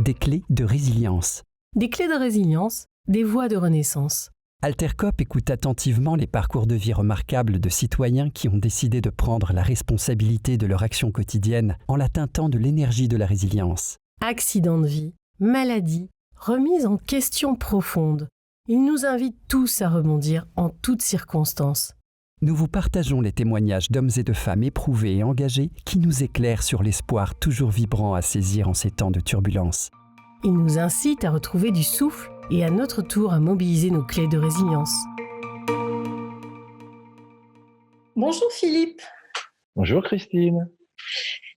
des clés de résilience. Des clés de résilience, des voies de renaissance. Altercop écoute attentivement les parcours de vie remarquables de citoyens qui ont décidé de prendre la responsabilité de leur action quotidienne en la teintant de l'énergie de la résilience. Accidents de vie, maladies, remise en question profonde. Ils nous invitent tous à rebondir en toutes circonstances. Nous vous partageons les témoignages d'hommes et de femmes éprouvés et engagés qui nous éclairent sur l'espoir toujours vibrant à saisir en ces temps de turbulence. Ils nous incitent à retrouver du souffle et à notre tour à mobiliser nos clés de résilience. Bonjour Philippe. Bonjour Christine.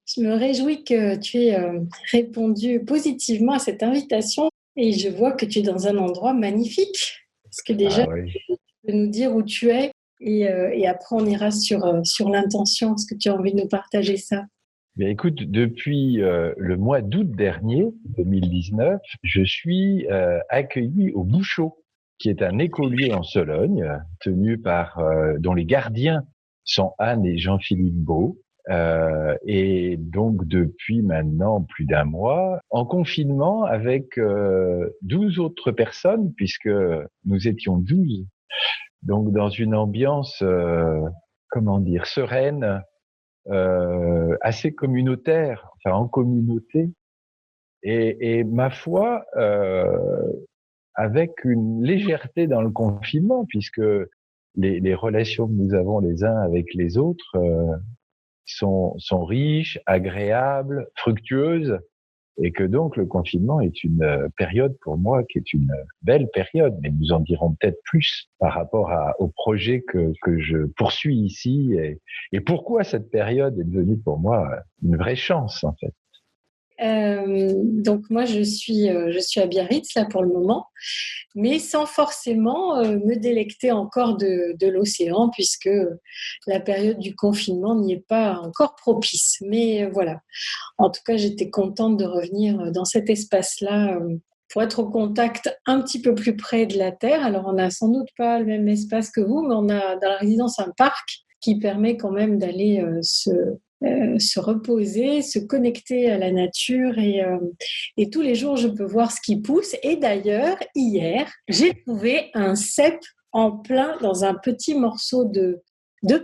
Je me réjouis que tu aies répondu positivement à cette invitation et je vois que tu es dans un endroit magnifique. Est-ce que déjà, tu peux nous dire où tu es et après on ira sur l'intention. Est-ce que tu as envie de nous partager ça? Bien, écoute, depuis le mois d'août dernier, 2019, je suis accueilli au Bouchot, qui est un écolieu en Sologne, tenu par dont les gardiens sont Anne et Jean-Philippe Beau. Et donc depuis maintenant plus d'un mois, en confinement avec 12 autres personnes, puisque nous étions 12, donc dans une ambiance, sereine, assez communautaire, enfin en communauté, et ma foi, avec une légèreté dans le confinement, puisque les relations que nous avons les uns avec les autres sont riches, agréables, fructueuses, et que donc le confinement est une période pour moi qui est une belle période, mais nous en dirons peut-être plus par rapport au projet que je poursuis ici et pourquoi cette période est devenue pour moi une vraie chance en fait. Donc moi je suis à Biarritz là pour le moment, mais sans forcément me délecter encore de l'océan puisque la période du confinement n'y est pas encore propice. Mais voilà, en tout cas j'étais contente de revenir dans cet espace-là pour être au contact un petit peu plus près de la terre. Alors on n'a sans doute pas le même espace que vous, mais on a dans la résidence un parc qui permet quand même d'aller se reposer, se connecter à la nature et tous les jours je peux voir ce qui pousse. Et d'ailleurs hier j'ai trouvé un cep en plein dans un petit morceau de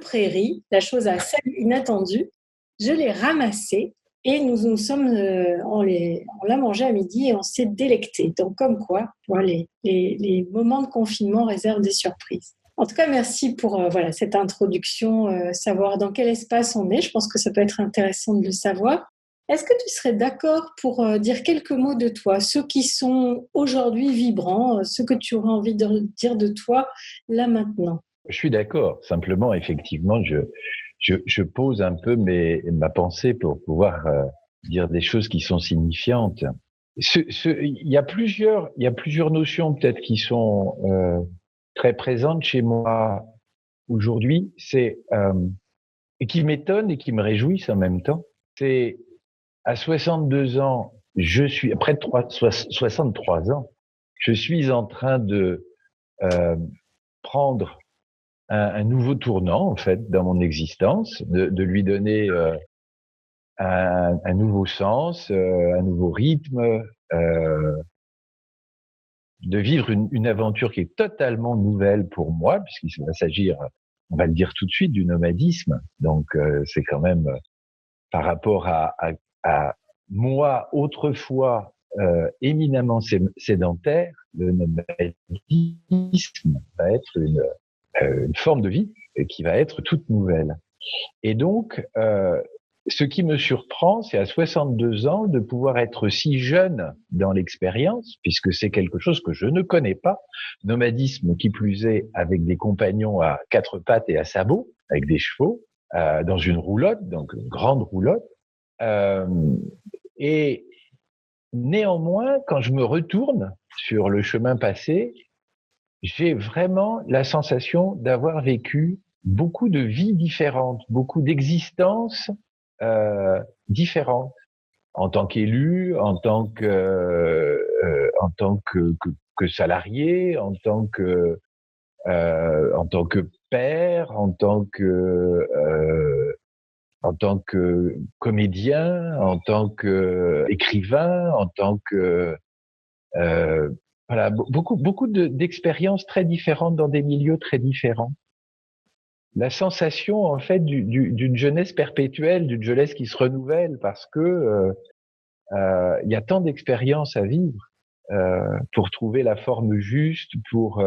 prairie, la chose assez inattendue. Je l'ai ramassé et nous sommes on l'a mangé à midi et on s'est délecté. Donc comme quoi les moments de confinement réservent des surprises. En tout cas, merci pour cette introduction, savoir dans quel espace on est. Je pense que ça peut être intéressant de le savoir. Est-ce que tu serais d'accord pour dire quelques mots de toi, ceux qui sont aujourd'hui vibrants, ceux que tu aurais envie de dire de toi là maintenant? Je suis d'accord. Simplement, effectivement, je pose un peu ma pensée pour pouvoir dire des choses qui sont signifiantes. Il y a plusieurs notions peut-être qui sont très présente chez moi aujourd'hui, et qui m'étonne et qui me réjouissent en même temps. C'est à 62 ans, près de 63 ans, je suis en train de prendre un nouveau tournant en fait dans mon existence, de lui donner un nouveau sens, un nouveau rythme. De vivre une aventure qui est totalement nouvelle pour moi, puisqu'il va s'agir, on va le dire tout de suite, du nomadisme. Donc, c'est quand même par rapport à moi, autrefois éminemment sédentaire, le nomadisme va être une forme de vie qui va être toute nouvelle. Et donc, ce qui me surprend, c'est à 62 ans de pouvoir être si jeune dans l'expérience, puisque c'est quelque chose que je ne connais pas. Nomadisme qui plus est avec des compagnons à quatre pattes et à sabots, avec des chevaux, dans une roulotte, donc une grande roulotte. Et néanmoins, quand je me retourne sur le chemin passé, j'ai vraiment la sensation d'avoir vécu beaucoup de vies différentes, beaucoup d'existences différentes, en tant qu'élu, en tant que salarié, en tant que père, en tant en tant que comédien, en tant qu'écrivain, en tant que voilà, beaucoup d'expériences très différentes dans des milieux très différents. La sensation en fait d'une jeunesse perpétuelle, d'une jeunesse qui se renouvelle, parce que il y a tant d'expériences à vivre pour trouver la forme juste, pour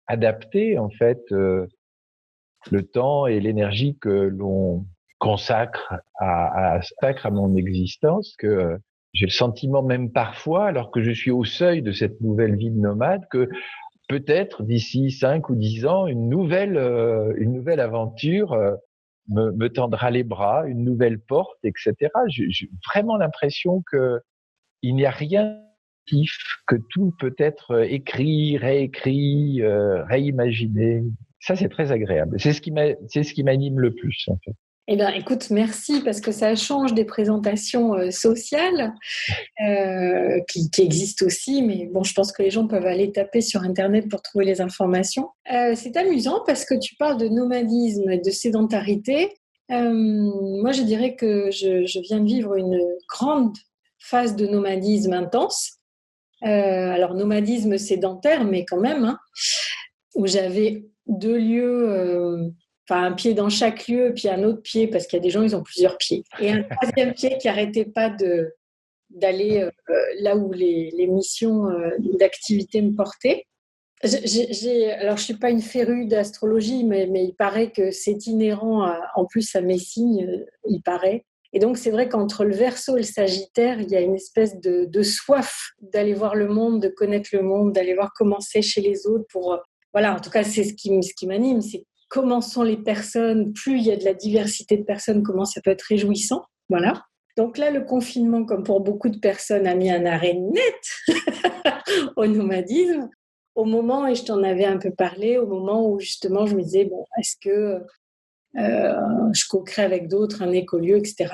adapter en fait le temps et l'énergie que l'on consacre à mon existence, que j'ai le sentiment même parfois, alors que je suis au seuil de cette nouvelle vie de nomade, que peut-être d'ici 5 ou 10 ans, une nouvelle aventure me tendra les bras, une nouvelle porte, etc. J'ai vraiment l'impression que il n'y a rien que tout peut être écrit, réécrit, réimaginé. Ça, c'est très agréable. C'est ce qui m'anime le plus, en fait. Eh bien, écoute, merci, parce que ça change des présentations sociales qui existent aussi, mais bon, je pense que les gens peuvent aller taper sur Internet pour trouver les informations. C'est amusant parce que tu parles de nomadisme et de sédentarité. Moi, je dirais que je viens de vivre une grande phase de nomadisme intense. Alors, nomadisme sédentaire, mais quand même, hein, où j'avais 2 lieux... Enfin, un pied dans chaque lieu, puis un autre pied, parce qu'il y a des gens, ils ont plusieurs pieds. Et un troisième pied qui n'arrêtait pas d'aller là où les missions d'activité me portaient. Alors, je ne suis pas une férue d'astrologie, mais il paraît que c'est inhérent, en plus, à mes signes, il paraît. Et donc, c'est vrai qu'entre le Verseau et le Sagittaire, il y a une espèce de soif d'aller voir le monde, de connaître le monde, d'aller voir comment c'est chez les autres. Voilà, en tout cas, c'est ce qui m'anime, c'est comment sont les personnes, plus il y a de la diversité de personnes, comment ça peut être réjouissant. Voilà. Donc là, le confinement, comme pour beaucoup de personnes, a mis un arrêt net au nomadisme. Au moment, et je t'en avais un peu parlé, au moment où justement je me disais, bon, est-ce que je co-crée avec d'autres un écolieu, etc.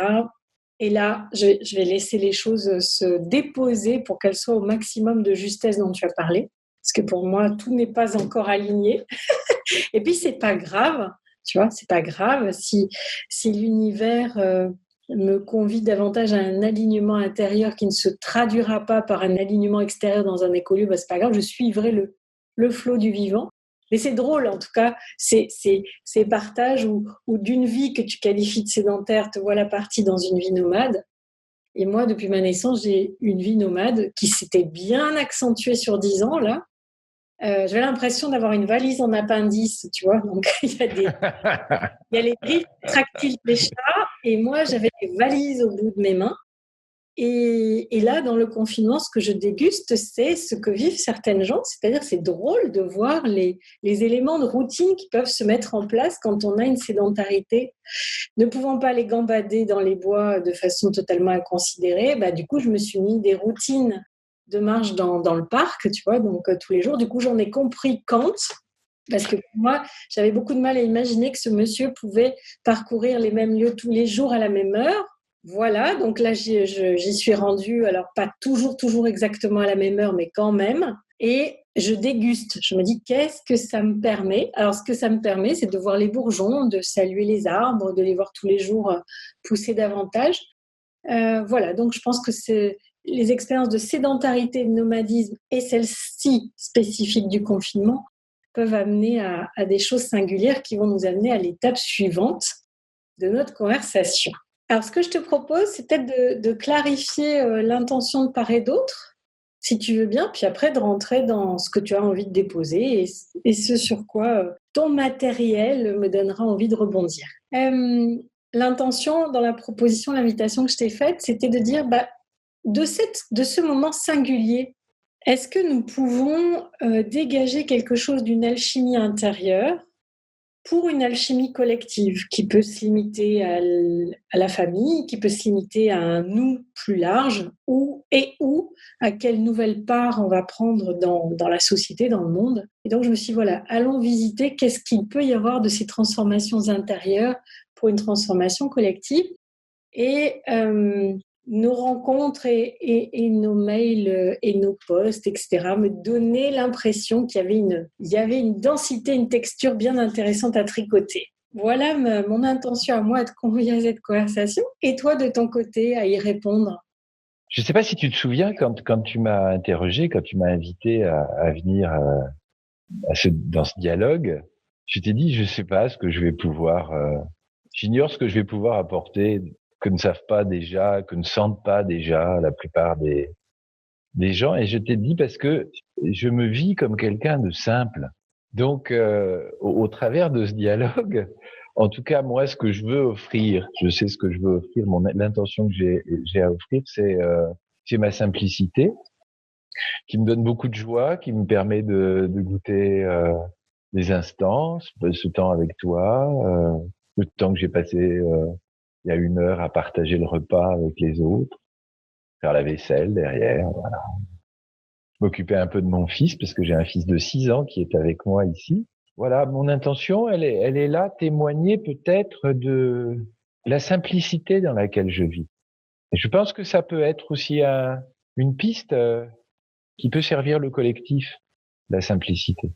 Et là, je vais laisser les choses se déposer pour qu'elles soient au maximum de justesse dont tu as parlé. Parce que pour moi, tout n'est pas encore aligné. Et puis, c'est pas grave, tu vois, c'est pas grave si l'univers me convie davantage à un alignement intérieur qui ne se traduira pas par un alignement extérieur dans un écolieu, bah, c'est pas grave, je suivrai le flot du vivant. Mais c'est drôle, en tout cas, ces partages où d'une vie que tu qualifies de sédentaire, te voilà partie dans une vie nomade. Et moi, depuis ma naissance, j'ai une vie nomade qui s'était bien accentuée sur 10 ans, là. J'avais l'impression d'avoir une valise en appendice, tu vois. Donc, il y a les griffes tractiles des chats, et moi, j'avais des valises au bout de mes mains. Et là, dans le confinement, ce que je déguste, c'est ce que vivent certaines gens. C'est-à-dire, c'est drôle de voir les éléments de routine qui peuvent se mettre en place quand on a une sédentarité. Ne pouvant pas les gambader dans les bois de façon totalement inconsidérée, bah, du coup, je me suis mis des routines de marche dans le parc, tu vois, donc tous les jours. Du coup, j'en ai compris Kant, parce que pour moi, j'avais beaucoup de mal à imaginer que ce monsieur pouvait parcourir les mêmes lieux tous les jours à la même heure. Voilà, donc là, j'y suis rendue, alors pas toujours exactement à la même heure, mais quand même. Et je déguste. Je me dis, qu'est-ce que ça me permet ? Alors, ce que ça me permet, c'est de voir les bourgeons, de saluer les arbres, de les voir tous les jours pousser davantage. Voilà, donc je pense que c'est les expériences de sédentarité, de nomadisme et celles-ci spécifiques du confinement peuvent amener à des choses singulières qui vont nous amener à l'étape suivante de notre conversation. Alors, ce que je te propose, c'est peut-être de clarifier l'intention de part et d'autre, si tu veux bien, puis après de rentrer dans ce que tu as envie de déposer et ce sur quoi ton matériel me donnera envie de rebondir. L'intention dans la proposition, l'invitation que je t'ai faite, c'était de dire, de ce moment singulier, est-ce que nous pouvons dégager quelque chose d'une alchimie intérieure pour une alchimie collective qui peut se limiter à la famille, qui peut se limiter à un nous plus large, où à quelle nouvelle part on va prendre dans la société, dans le monde. Et donc je me suis dit, voilà, allons visiter qu'est-ce qu'il peut y avoir de ces transformations intérieures pour une transformation collective. Et nos rencontres et nos mails et nos posts, etc., me donnaient l'impression qu'il y avait une densité, une texture bien intéressante à tricoter. Voilà mon intention à moi de convier à cette conversation. Et toi, de ton côté, à y répondre? Je ne sais pas si tu te souviens quand tu m'as interrogé, quand tu m'as invité à venir dans ce dialogue, je t'ai dit, je ne sais pas ce que je vais pouvoir, j'ignore ce que je vais pouvoir apporter que ne savent pas déjà, que ne sentent pas déjà la plupart des gens. Et je t'ai dit parce que je me vis comme quelqu'un de simple. Donc, au travers de ce dialogue, en tout cas, moi, ce que je veux offrir, je sais ce que je veux offrir, l'intention que j'ai à offrir, c'est ma simplicité, qui me donne beaucoup de joie, qui me permet de goûter les instants, ce temps avec toi, le temps que j'ai passé il y a 1 heure à partager le repas avec les autres, faire la vaisselle derrière, voilà. M'occuper un peu de mon fils, parce que j'ai un fils de 6 ans qui est avec moi ici. Voilà, mon intention, elle est là, témoigner peut-être de la simplicité dans laquelle je vis. Et je pense que ça peut être aussi une piste qui peut servir le collectif, la simplicité.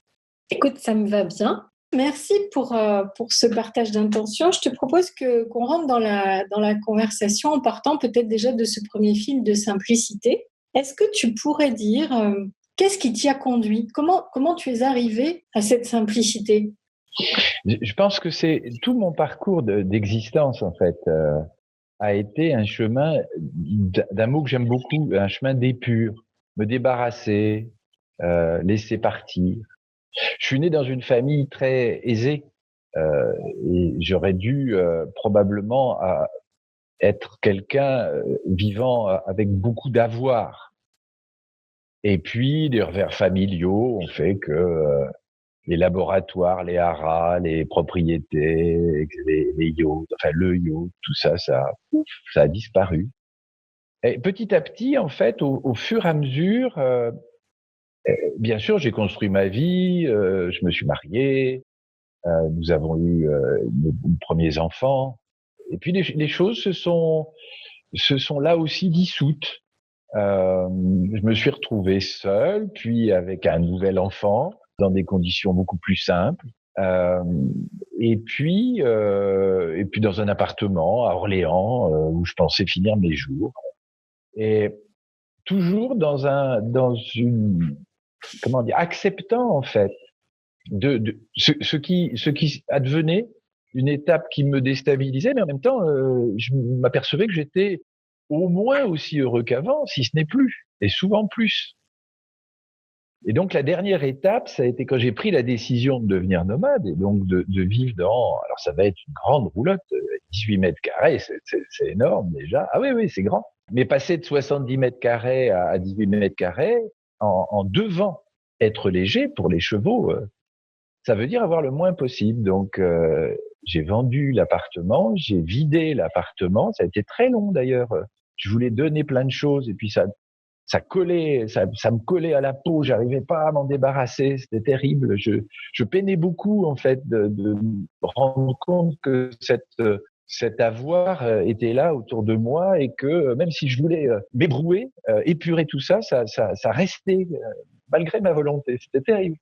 Écoute, ça me va bien. Merci pour ce partage d'intention. Je te propose qu'on rentre dans la conversation en partant peut-être déjà de ce premier film de simplicité. Est-ce que tu pourrais dire qu'est-ce qui t'y a conduit? Comment tu es arrivé à cette simplicité? Je pense que c'est tout mon parcours d'existence, en fait, a été un chemin d'un mot que j'aime beaucoup, un chemin d'épure, me débarrasser, laisser partir. Je suis né dans une famille très aisée et j'aurais dû probablement être quelqu'un vivant avec beaucoup d'avoir. Et puis, des revers familiaux ont fait que les laboratoires, les haras, les propriétés, les yachts, enfin le yacht, tout ça, ça a disparu. Et petit à petit, en fait, au fur et à mesure, bien sûr, j'ai construit ma vie, je me suis marié, nous avons eu nos premiers enfants, et puis les choses se sont là aussi dissoutes. Je me suis retrouvé seul, puis avec un nouvel enfant, dans des conditions beaucoup plus simples. Euh, et puis dans un appartement à Orléans où je pensais finir mes jours. Et toujours dans une, comment dire, acceptant en fait de ce qui advenait, une étape qui me déstabilisait, mais en même temps, je m'apercevais que j'étais au moins aussi heureux qu'avant, si ce n'est plus, et souvent plus. Et donc la dernière étape, ça a été quand j'ai pris la décision de devenir nomade et donc de vivre dans, alors ça va être une grande roulotte, 18 mètres carrés, c'est énorme déjà. Ah oui, oui, c'est grand. Mais passer de 70 mètres carrés à 18 mètres carrés en devant être léger pour les chevaux, ça veut dire avoir le moins possible. Donc j'ai vendu l'appartement, j'ai vidé l'appartement. Ça a été très long d'ailleurs. Je voulais donner plein de choses et puis ça collait, ça me collait à la peau. J'arrivais pas à m'en débarrasser. C'était terrible. Je peinais beaucoup en fait de me rendre compte que cet avoir était là autour de moi et que même si je voulais m'ébrouer, épurer tout ça, ça restait malgré ma volonté. C'était terrible.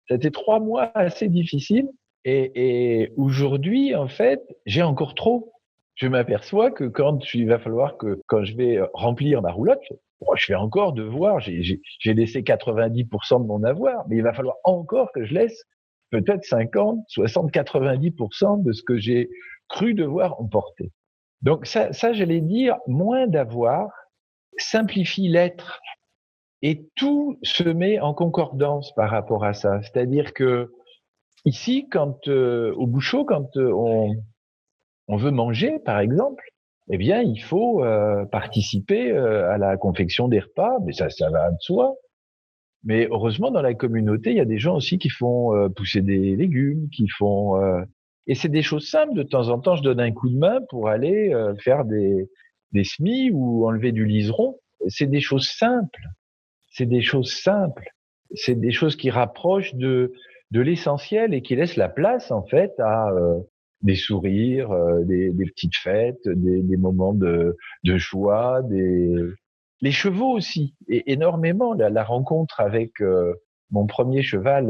C'était 3 mois assez difficiles. Et aujourd'hui, en fait, j'ai encore trop. Je m'aperçois que il va falloir que quand je vais remplir ma roulotte, je vais encore devoir, j'ai laissé 90% de mon avoir, mais il va falloir encore que je laisse peut-être 50, 60, 90% de ce que j'ai cru devoir emporter. Donc ça, j'allais dire, moins d'avoir simplifie l'être. Et tout se met en concordance par rapport à ça. C'est-à-dire que ici, quand au Bouchot, quand on veut manger, par exemple, eh bien, il faut participer à la confection des repas, mais ça va de soi. Mais heureusement, dans la communauté, il y a des gens aussi qui font pousser des légumes, qui font et c'est des choses simples. De temps en temps, je donne un coup de main pour aller faire des semis ou enlever du liseron. C'est des choses simples. C'est des choses simples. C'est des choses qui rapprochent de l'essentiel et qui laissent la place, en fait, à des sourires, des petites fêtes, des moments de joie, les chevaux aussi, et énormément. La rencontre avec mon premier cheval,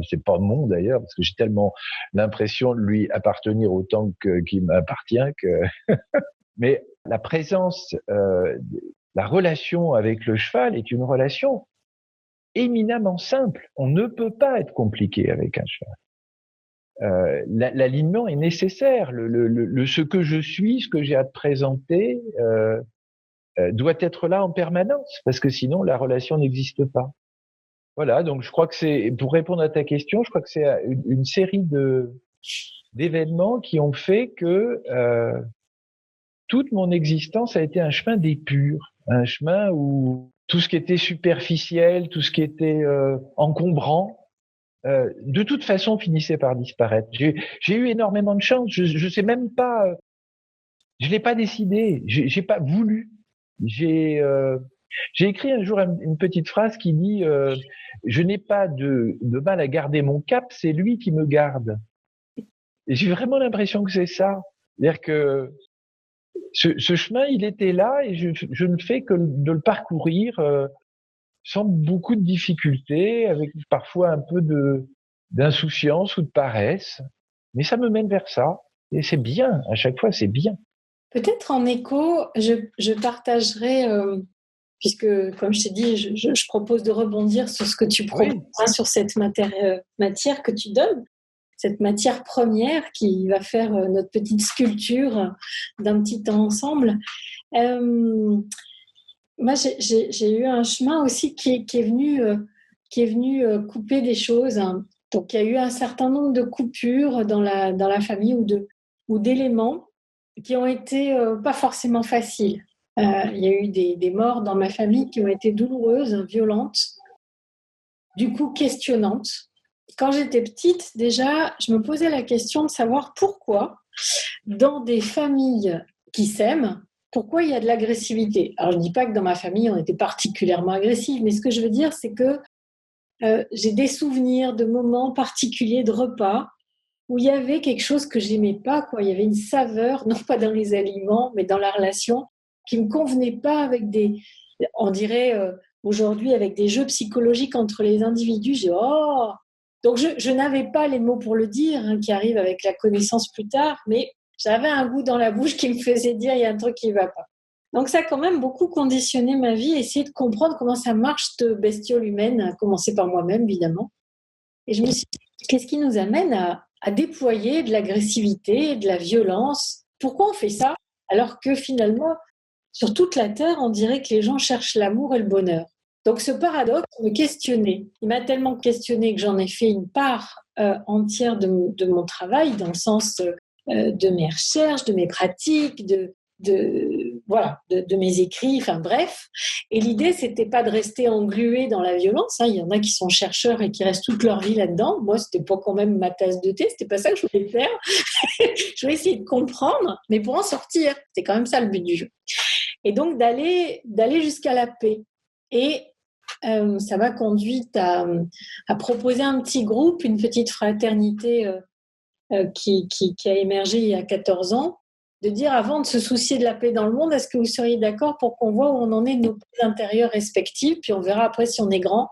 c'est pas mon d'ailleurs, parce que j'ai tellement l'impression de lui appartenir autant qu'il m'appartient que. Mais la présence, la relation avec le cheval est une relation éminemment simple. On ne peut pas être compliqué avec un cheval. L'alignement est nécessaire. Ce que je suis, ce que j'ai à te présenter, doit être là en permanence, parce que sinon la relation n'existe pas. Voilà, donc je crois que c'est, pour répondre à ta question, je crois que c'est une série d'événements qui ont fait que toute mon existence a été un chemin d'épure, un chemin où tout ce qui était superficiel, tout ce qui était encombrant, de toute façon finissait par disparaître. J'ai eu énormément de chance. Je sais même pas, je l'ai pas décidé, j'ai pas voulu. J'ai écrit un jour une petite phrase qui dit je n'ai pas de mal à garder mon cap, c'est lui qui me garde. Et j'ai vraiment l'impression que c'est ça. C'est-à-dire que ce chemin, il était là et je ne fais que de le parcourir sans beaucoup de difficultés, avec parfois un peu d'insouciance ou de paresse. Mais ça me mène vers ça. Et c'est bien, à chaque fois, c'est bien. Peut-être en écho, je partagerai, puisque comme je t'ai dit, je propose de rebondir sur ce que tu proposes, sur cette matière que tu donnes, cette matière première qui va faire notre petite sculpture d'un petit temps ensemble. Moi, j'ai eu un chemin aussi qui est venu couper des choses. Donc, il y a eu un certain nombre de coupures dans la famille ou d'éléments qui ont été pas forcément faciles. Il y a eu des morts dans ma famille qui ont été douloureuses, violentes, du coup questionnantes. Quand j'étais petite, déjà, je me posais la question de savoir pourquoi, dans des familles qui s'aiment, pourquoi il y a de l'agressivité. Alors, je ne dis pas que dans ma famille, on était particulièrement agressifs, mais ce que je veux dire, c'est que j'ai des souvenirs de moments particuliers de repas où il y avait quelque chose que je n'aimais pas, quoi. Il y avait une saveur, non pas dans les aliments, mais dans la relation, qui ne me convenait pas avec on dirait aujourd'hui, avec des jeux psychologiques entre les individus. Donc je n'avais pas les mots pour le dire, qui arrivent avec la connaissance plus tard, mais j'avais un goût dans la bouche qui me faisait dire il y a un truc qui ne va pas. Donc ça a quand même beaucoup conditionné ma vie, essayer de comprendre comment ça marche cette bestiole humaine, à commencer par moi-même évidemment. Et je me suis dit, qu'est-ce qui nous amène à déployer de l'agressivité, de la violence? Pourquoi on fait ça alors que finalement, sur toute la Terre, on dirait que les gens cherchent l'amour et le bonheur? Donc ce paradoxe me questionnait. Il m'a tellement questionné que j'en ai fait une part entière de mon travail, dans le sens de mes recherches, de mes pratiques, de mes écrits, enfin bref. Et l'idée, c'était pas de rester englué dans la violence. Il y en a qui sont chercheurs et qui restent toute leur vie là-dedans. Moi, c'était pas quand même ma tasse de thé, c'était pas ça que je voulais faire. Je voulais essayer de comprendre, mais pour en sortir. C'est quand même ça le but du jeu. Et donc d'aller jusqu'à la paix. Et ça m'a conduite à proposer un petit groupe, une petite fraternité qui a émergé il y a 14 ans, de dire, avant de se soucier de la paix dans le monde, est-ce que vous seriez d'accord pour qu'on voit où on en est de nos paix intérieures respectives, puis on verra après si on est grand,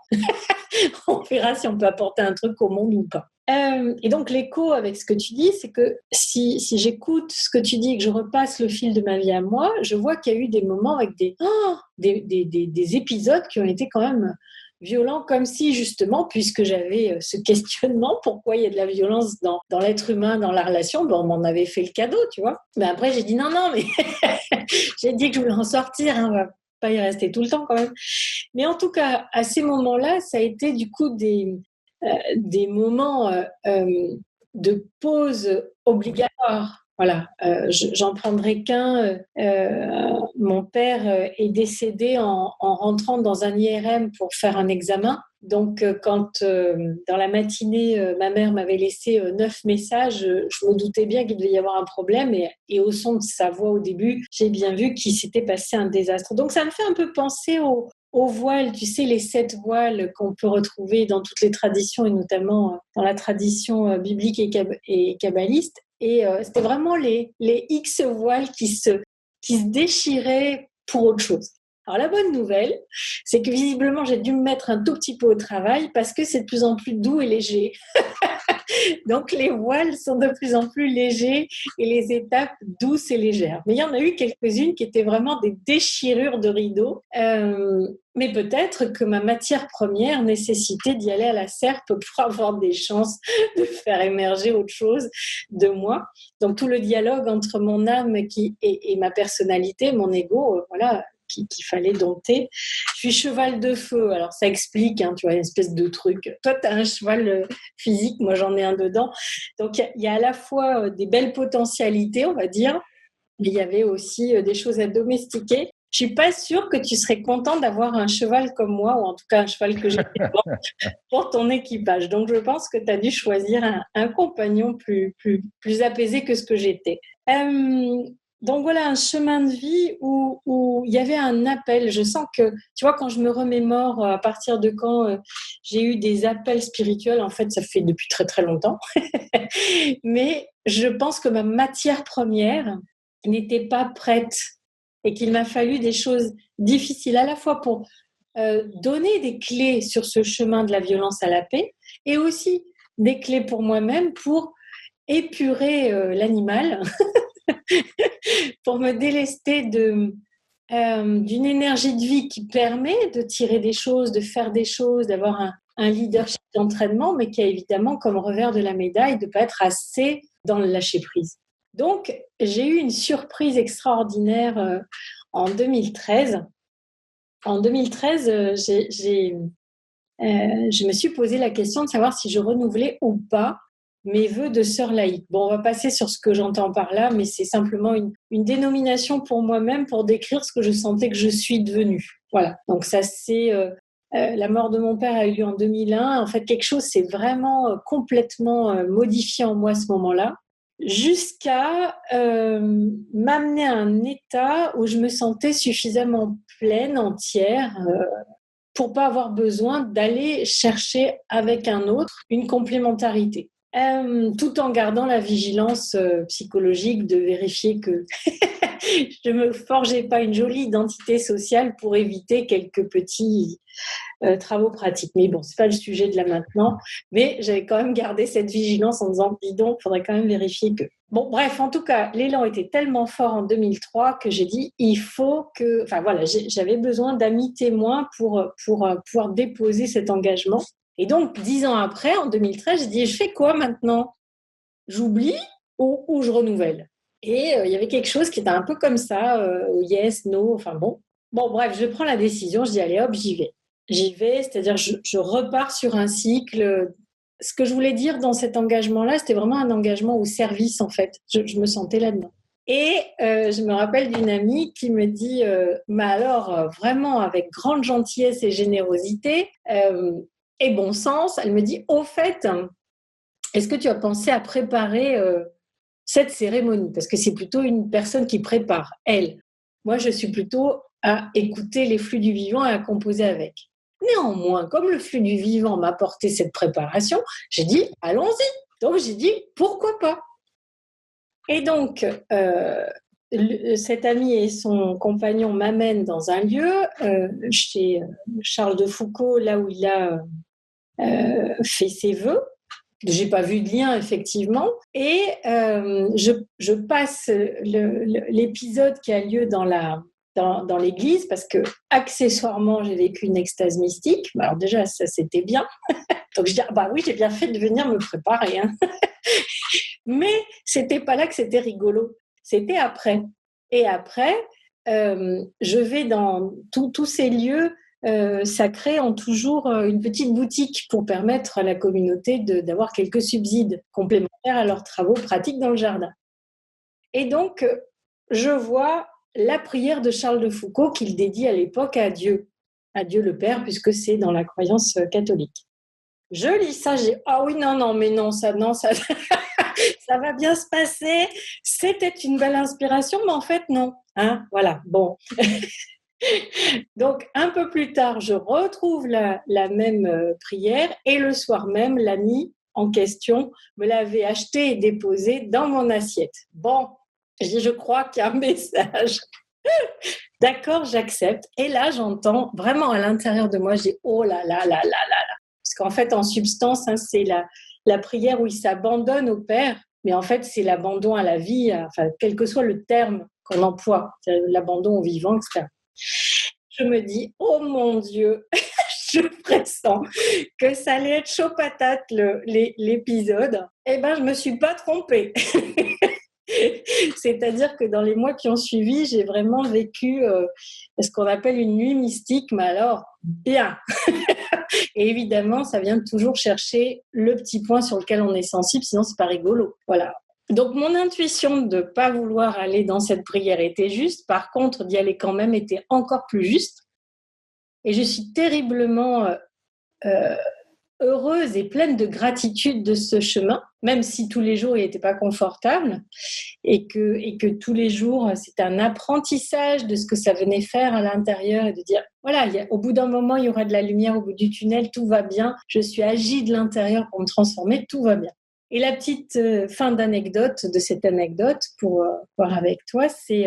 on verra si on peut apporter un truc au monde ou pas. Et donc l'écho avec ce que tu dis, c'est que si j'écoute ce que tu dis et que je repasse le fil de ma vie à moi, je vois qu'il y a eu des moments avec des épisodes qui ont été quand même violents, comme si justement, puisque j'avais ce questionnement, pourquoi il y a de la violence dans l'être humain, dans la relation, on m'en avait fait le cadeau, tu vois. Mais après, j'ai dit non, mais j'ai dit que je voulais en sortir, on va pas y rester tout le temps quand même. Mais en tout cas, à ces moments-là, ça a été du coup des moments de pause obligatoire. Voilà, j'en prendrai qu'un. Mon père est décédé en rentrant dans un IRM pour faire un examen. Donc, quand dans la matinée, ma mère m'avait laissé 9 messages, je me doutais bien qu'il devait y avoir un problème. Et au son de sa voix au début, j'ai bien vu qu'il s'était passé un désastre. Donc, ça me fait un peu penser aux voiles, tu sais, les 7 voiles qu'on peut retrouver dans toutes les traditions, et notamment dans la tradition biblique et kabbaliste. Et c'était vraiment les X voiles qui se déchiraient pour autre chose. Alors la bonne nouvelle, c'est que visiblement j'ai dû me mettre un tout petit peu au travail parce que c'est de plus en plus doux et léger. Donc les voiles sont de plus en plus légers et les étapes douces et légères. Mais il y en a eu quelques-unes qui étaient vraiment des déchirures de rideaux. Mais peut-être que ma matière première nécessitait d'y aller à la serpe pour avoir des chances de faire émerger autre chose de moi. Donc tout le dialogue entre mon âme et ma personnalité, mon ego, voilà, qu'il fallait dompter. Je suis cheval de feu, alors ça explique, hein, tu vois, une espèce de truc. Toi, tu as un cheval physique, moi j'en ai un dedans. Donc il y a à la fois des belles potentialités, on va dire, mais il y avait aussi des choses à domestiquer. Je suis pas sûre que tu serais content d'avoir un cheval comme moi, ou en tout cas un cheval que j'ai pour ton équipage. Donc je pense que tu as dû choisir un compagnon plus apaisé que ce que j'étais. Donc voilà, un chemin de vie où il y avait un appel. Je sens que, tu vois, quand je me remémore à partir de quand j'ai eu des appels spirituels, en fait, ça fait depuis très très longtemps. Mais je pense que ma matière première n'était pas prête et qu'il m'a fallu des choses difficiles à la fois pour donner des clés sur ce chemin de la violence à la paix et aussi des clés pour moi-même pour épurer l'animal pour me délester d'une énergie de vie qui permet de tirer des choses, de faire des choses, d'avoir un leadership d'entraînement, mais qui a évidemment comme revers de la médaille de ne pas être assez dans le lâcher-prise. Donc, j'ai eu une surprise extraordinaire en 2013. En 2013, je me suis posé la question de savoir si je renouvelais ou pas mes vœux de sœur laïque. Bon, on va passer sur ce que j'entends par là, mais c'est simplement une dénomination pour moi-même pour décrire ce que je sentais que je suis devenue. Voilà, donc ça c'est... la mort de mon père a eu lieu en 2001. En fait, quelque chose s'est vraiment complètement modifié en moi à ce moment-là, jusqu'à m'amener à un état où je me sentais suffisamment pleine, entière, pour pas avoir besoin d'aller chercher avec un autre une complémentarité. Tout en gardant la vigilance psychologique de vérifier que je ne me forgeais pas une jolie identité sociale pour éviter quelques petits travaux pratiques. Mais bon, ce n'est pas le sujet de là maintenant. Mais j'avais quand même gardé cette vigilance en disant, dis donc, il faudrait quand même vérifier que... Bon, bref, en tout cas, l'élan était tellement fort en 2003 que j'ai dit, il faut que... Enfin voilà, j'avais besoin d'amis témoins pour pouvoir déposer cet engagement. Et donc, 10 ans après, en 2013, j'ai dit, je fais quoi maintenant ? J'oublie ou je renouvelle ? Et il y avait quelque chose qui était un peu comme ça, yes, no, enfin bon. Bon, bref, je prends la décision, je dis, allez hop, j'y vais. J'y vais, c'est-à-dire je repars sur un cycle. Ce que je voulais dire dans cet engagement-là, c'était vraiment un engagement au service, en fait. Je me sentais là-dedans. Et je me rappelle d'une amie qui me dit, mais alors, vraiment, avec grande gentillesse et générosité, et bon sens, elle me dit, au fait, est-ce que tu as pensé à préparer cette cérémonie ? Parce que c'est plutôt une personne qui prépare, elle. Moi, je suis plutôt à écouter les flux du vivant et à composer avec. Néanmoins, comme le flux du vivant m'a apporté cette préparation, j'ai dit, allons-y. Donc, j'ai dit, pourquoi pas ? Et donc, cette amie et son compagnon m'amènent dans un lieu, chez Charles de Foucault, là où il a fait ses vœux. Je n'ai pas vu de lien, effectivement. Et je passe l'épisode qui a lieu dans l'église parce que, accessoirement, j'ai vécu une extase mystique. Alors déjà, ça, c'était bien. Donc, je dis, bah oui, j'ai bien fait de venir me préparer. Hein. Mais ce n'était pas là que c'était rigolo. C'était après. Et après, je vais dans tous ces lieux sacrés ont toujours une petite boutique pour permettre à la communauté d'avoir quelques subsides complémentaires à leurs travaux pratiques dans le jardin. Et donc, je vois la prière de Charles de Foucault qu'il dédie à l'époque à Dieu le Père, puisque c'est dans la croyance catholique. Je lis ça, j'ai ah oui, non, ça ça va bien se passer. C'était une belle inspiration, mais en fait, non. Hein, voilà, bon. Donc, un peu plus tard, je retrouve la même prière et le soir même, l'amie en question me l'avait achetée et déposée dans mon assiette. Bon, je crois qu'il y a un message. D'accord, j'accepte. Et là, j'entends vraiment à l'intérieur de moi, je dis oh là là là là là là. Parce qu'en fait, en substance, hein, c'est la prière où il s'abandonne au Père, mais en fait, c'est l'abandon à la vie, enfin, quel que soit le terme qu'on emploie, l'abandon au vivant, etc. Je me dis, oh mon Dieu, je pressens que ça allait être chaud patate l'épisode. Eh ben, je me suis pas trompée. C'est-à-dire que dans les mois qui ont suivi, j'ai vraiment vécu ce qu'on appelle une nuit mystique, mais alors bien. Et évidemment, ça vient toujours chercher le petit point sur lequel on est sensible, sinon c'est pas rigolo. Voilà. Donc mon intuition de pas vouloir aller dans cette prière était juste. Par contre, d'y aller quand même était encore plus juste. Et je suis terriblement heureuse et pleine de gratitude de ce chemin, même si tous les jours il n'était pas confortable et que tous les jours c'était un apprentissage de ce que ça venait faire à l'intérieur et de dire voilà, au bout d'un moment il y aura de la lumière au bout du tunnel, tout va bien, je suis agie de l'intérieur pour me transformer, tout va bien. Et la petite fin d'anecdote de cette anecdote pour voir avec toi, c'est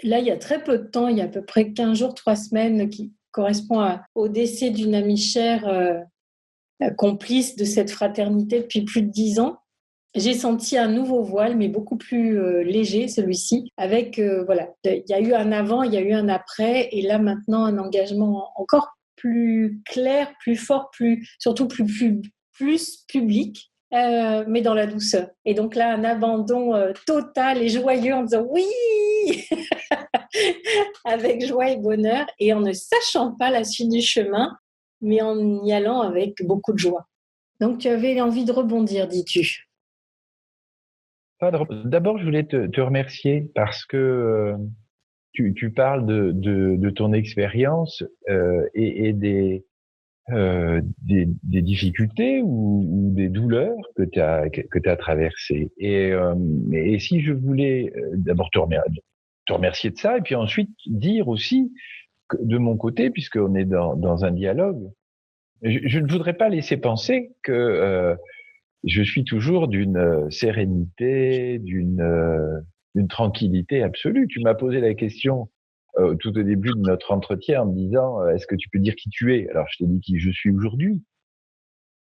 là il y a très peu de temps, il y a à peu près 15 jours, 3 semaines qui correspond au décès d'une amie chère complice de cette fraternité depuis plus de 10 ans. J'ai senti un nouveau voile, mais beaucoup plus léger, celui-ci, avec, voilà, il y a eu un avant, il y a eu un après, et là maintenant un engagement encore plus clair, plus fort, surtout plus public, mais dans la douceur. Et donc là, un abandon total et joyeux en disant oui avec joie et bonheur, et en ne sachant pas la suite du chemin, mais en y allant avec beaucoup de joie. Donc, tu avais envie de rebondir, dis-tu? D'abord, je voulais te remercier parce que tu parles de ton expérience et des difficultés ou des douleurs que tu as traversées. Et si je voulais d'abord te remercier de ça, et puis ensuite dire aussi que de mon côté, puisqu'on est dans un dialogue, je ne voudrais pas laisser penser que je suis toujours d'une sérénité, d'une tranquillité absolue. Tu m'as posé la question tout au début de notre entretien en me disant est-ce que tu peux dire qui tu es? Alors je t'ai dit qui je suis aujourd'hui.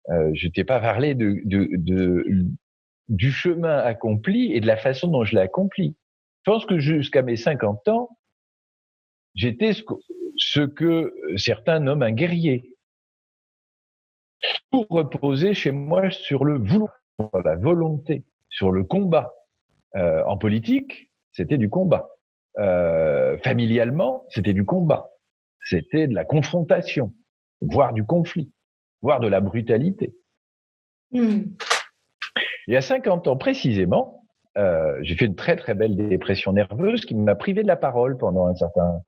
Je t'ai pas parlé du chemin accompli et de la façon dont je l'ai accompli. Je pense que jusqu'à mes 50 ans, j'étais ce que certains nomment un guerrier. Tout reposait chez moi sur le vouloir, sur la volonté, sur le combat. En politique, c'était du combat. Familialement, c'était du combat. C'était de la confrontation, voire du conflit, voire de la brutalité. Et à 50 ans précisément, j'ai fait une très très belle dépression nerveuse qui m'a privé de la parole pendant un certain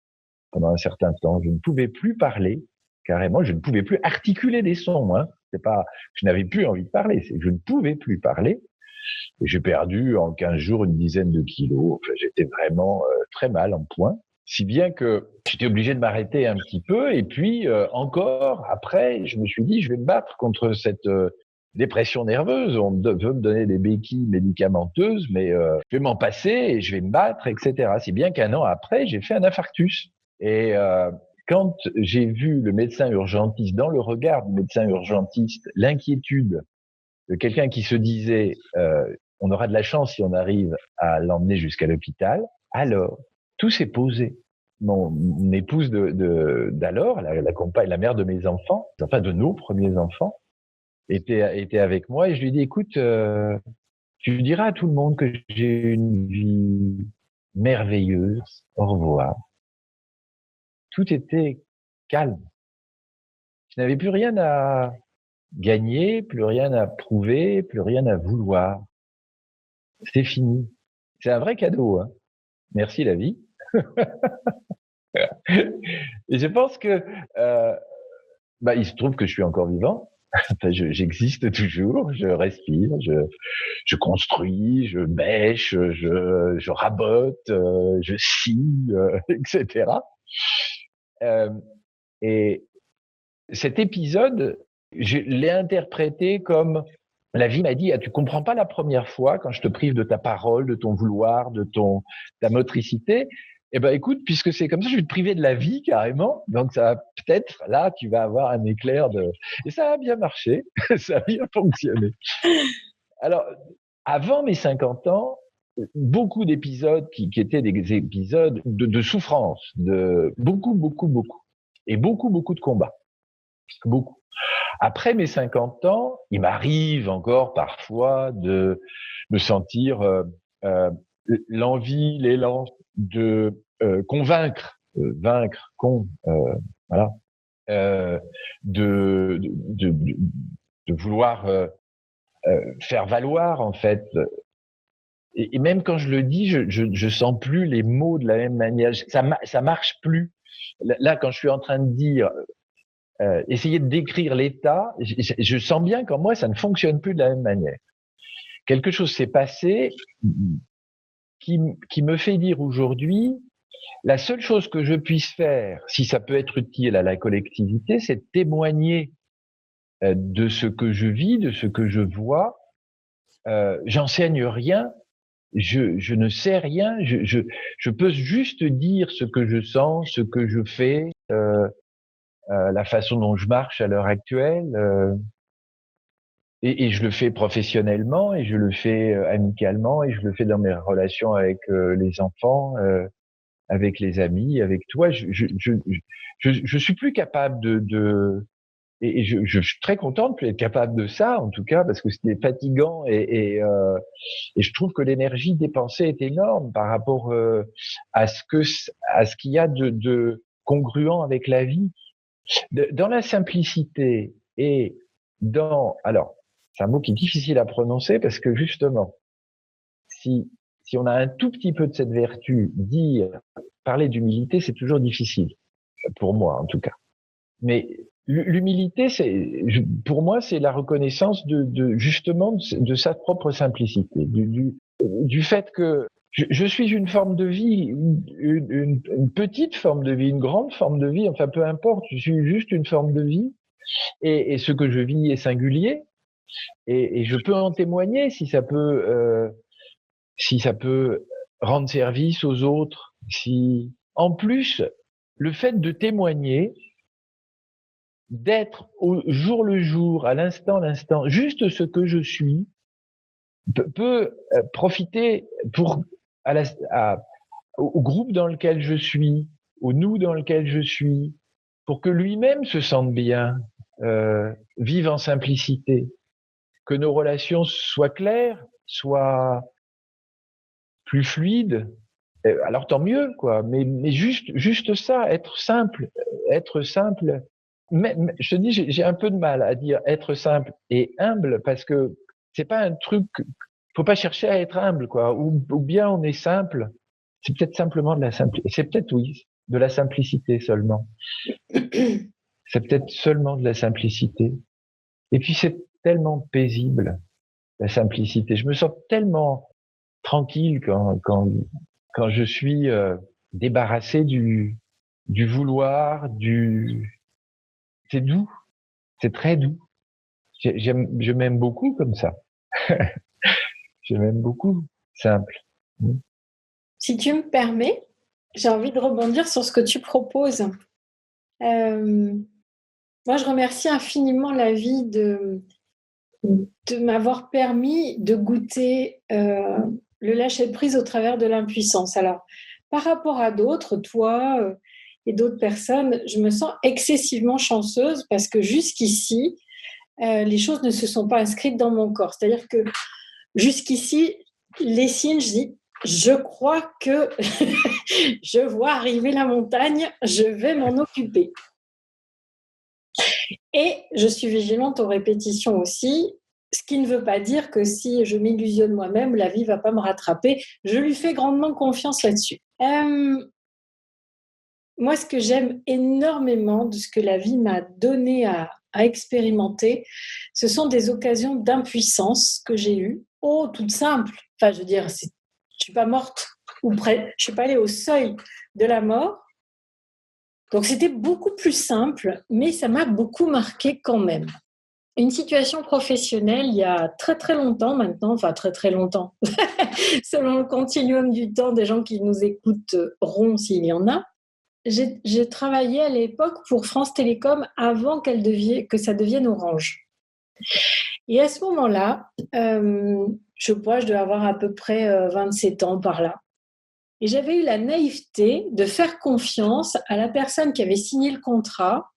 temps. Je ne pouvais plus parler, carrément, je ne pouvais plus articuler des sons. C'est pas, je n'avais plus envie de parler, c'est que je ne pouvais plus parler. Et j'ai perdu en 15 jours une dizaine de kilos. Enfin, j'étais vraiment très mal en point. Si bien que j'étais obligé de m'arrêter un petit peu. Et puis, encore après, je me suis dit, je vais me battre contre cette dépression nerveuse. On veut me donner des béquilles médicamenteuses, mais je vais m'en passer et je vais me battre, etc. Si bien qu'un an après, j'ai fait un infarctus. Et quand j'ai vu le médecin urgentiste, dans le regard du médecin urgentiste, l'inquiétude de quelqu'un qui se disait on aura de la chance si on arrive à l'emmener jusqu'à l'hôpital, alors tout s'est posé. Mon épouse d'alors, la compagne, la mère de mes enfants, enfin de nos premiers enfants, était avec moi et je lui ai dit écoute, tu diras à tout le monde que j'ai une vie merveilleuse, au revoir. Tout était calme. Je n'avais plus rien à gagner, plus rien à prouver, plus rien à vouloir. C'est fini. C'est un vrai cadeau. Merci la vie. Et je pense que il se trouve que je suis encore vivant. J'existe toujours, je respire, je construis, je bêche, je rabote, je scie, etc. Et cet épisode, je l'ai interprété comme la vie m'a dit tu comprends pas la première fois quand je te prive de ta parole, de ton vouloir, de ta motricité, Eh ben, écoute, puisque c'est comme ça, je vais te priver de la vie carrément. Donc, ça va peut-être, là, tu vas avoir un éclair de. Et ça a bien marché. Ça a bien fonctionné. Alors, avant mes 50 ans, beaucoup d'épisodes qui étaient des épisodes de souffrance, de beaucoup, beaucoup, beaucoup. Et beaucoup, beaucoup de combats. Beaucoup. Après mes 50 ans, il m'arrive encore parfois de me sentir l'envie, l'élan de convaincre, voilà, de vouloir faire valoir en fait. Et même quand je le dis, je sens plus les mots de la même manière. Ça marche plus. Là, quand je suis en train de dire essayer de décrire l'état, je sens bien qu'en moi, ça ne fonctionne plus de la même manière. Quelque chose s'est passé qui me fait dire aujourd'hui, la seule chose que je puisse faire, si ça peut être utile à la collectivité, c'est de témoigner de ce que je vis, de ce que je vois. J'enseigne rien, je ne sais rien, je peux juste dire ce que je sens, ce que je fais, la façon dont je marche à l'heure actuelle. Et je le fais professionnellement, et je le fais amicalement, et je le fais dans mes relations avec les enfants, avec les amis, avec toi. Je suis plus capable et je suis très content de plus être capable de ça, en tout cas, parce que c'était fatigant et je trouve que l'énergie dépensée est énorme par rapport à ce qu'il y a de congruent avec la vie. Dans la simplicité et alors, c'est un mot qui est difficile à prononcer parce que justement, si on a un tout petit peu de cette vertu, parler d'humilité, c'est toujours difficile. Pour moi, en tout cas. Mais l'humilité, pour moi, c'est la reconnaissance justement de sa propre simplicité, du fait que je suis une forme de vie, une petite forme de vie, une grande forme de vie, enfin peu importe, je suis juste une forme de vie, et ce que je vis est singulier, et je peux en témoigner si ça peut rendre service aux autres. Si, en plus, le fait de témoigner, d'être au jour le jour, à l'instant l'instant, juste ce que je suis, peut profiter au groupe dans lequel je suis, au nous dans lequel je suis, pour que lui-même se sente bien, vive en simplicité, que nos relations soient claires, soient plus fluides. Alors tant mieux, quoi. Mais juste ça, être simple. Mais je te dis, j'ai un peu de mal à dire être simple et humble parce que c'est pas un truc. Faut pas chercher à être humble, quoi. Ou bien on est simple. C'est peut-être simplement de la simplicité. C'est peut-être de la simplicité seulement. C'est peut-être seulement de la simplicité. Et puis c'est tellement paisible, la simplicité. Je me sens tellement tranquille quand je suis débarrassé du vouloir, c'est doux, c'est très doux. Je m'aime beaucoup comme ça. Je m'aime beaucoup simple. Si tu me permets, j'ai envie de rebondir sur ce que tu proposes. Moi, je remercie infiniment la vie de m'avoir permis de goûter le lâcher-prise au travers de l'impuissance. Alors, par rapport à d'autres, toi et d'autres personnes, je me sens excessivement chanceuse parce que jusqu'ici, les choses ne se sont pas inscrites dans mon corps. C'est-à-dire que jusqu'ici, les signes, je crois que je vois arriver la montagne, je vais m'en occuper. Et je suis vigilante aux répétitions aussi, ce qui ne veut pas dire que si je m'illusionne moi-même, la vie ne va pas me rattraper. Je lui fais grandement confiance là-dessus. Moi, ce que j'aime énormément de ce que la vie m'a donné à expérimenter, ce sont des occasions d'impuissance que j'ai eues. Oh, toutes simples. Enfin, je veux dire, je ne suis pas morte ou près. Je ne suis pas allée au seuil de la mort. Donc, c'était beaucoup plus simple, mais ça m'a beaucoup marqué quand même. une situation professionnelle il y a très très longtemps maintenant, enfin très très longtemps, selon le continuum du temps des gens qui nous écouteront s'il y en a. J'ai travaillé à l'époque pour France Télécom avant que ça devienne Orange. Et à ce moment-là, je devais avoir à peu près 27 ans par là. Et j'avais eu la naïveté de faire confiance à la personne qui avait signé le contrat,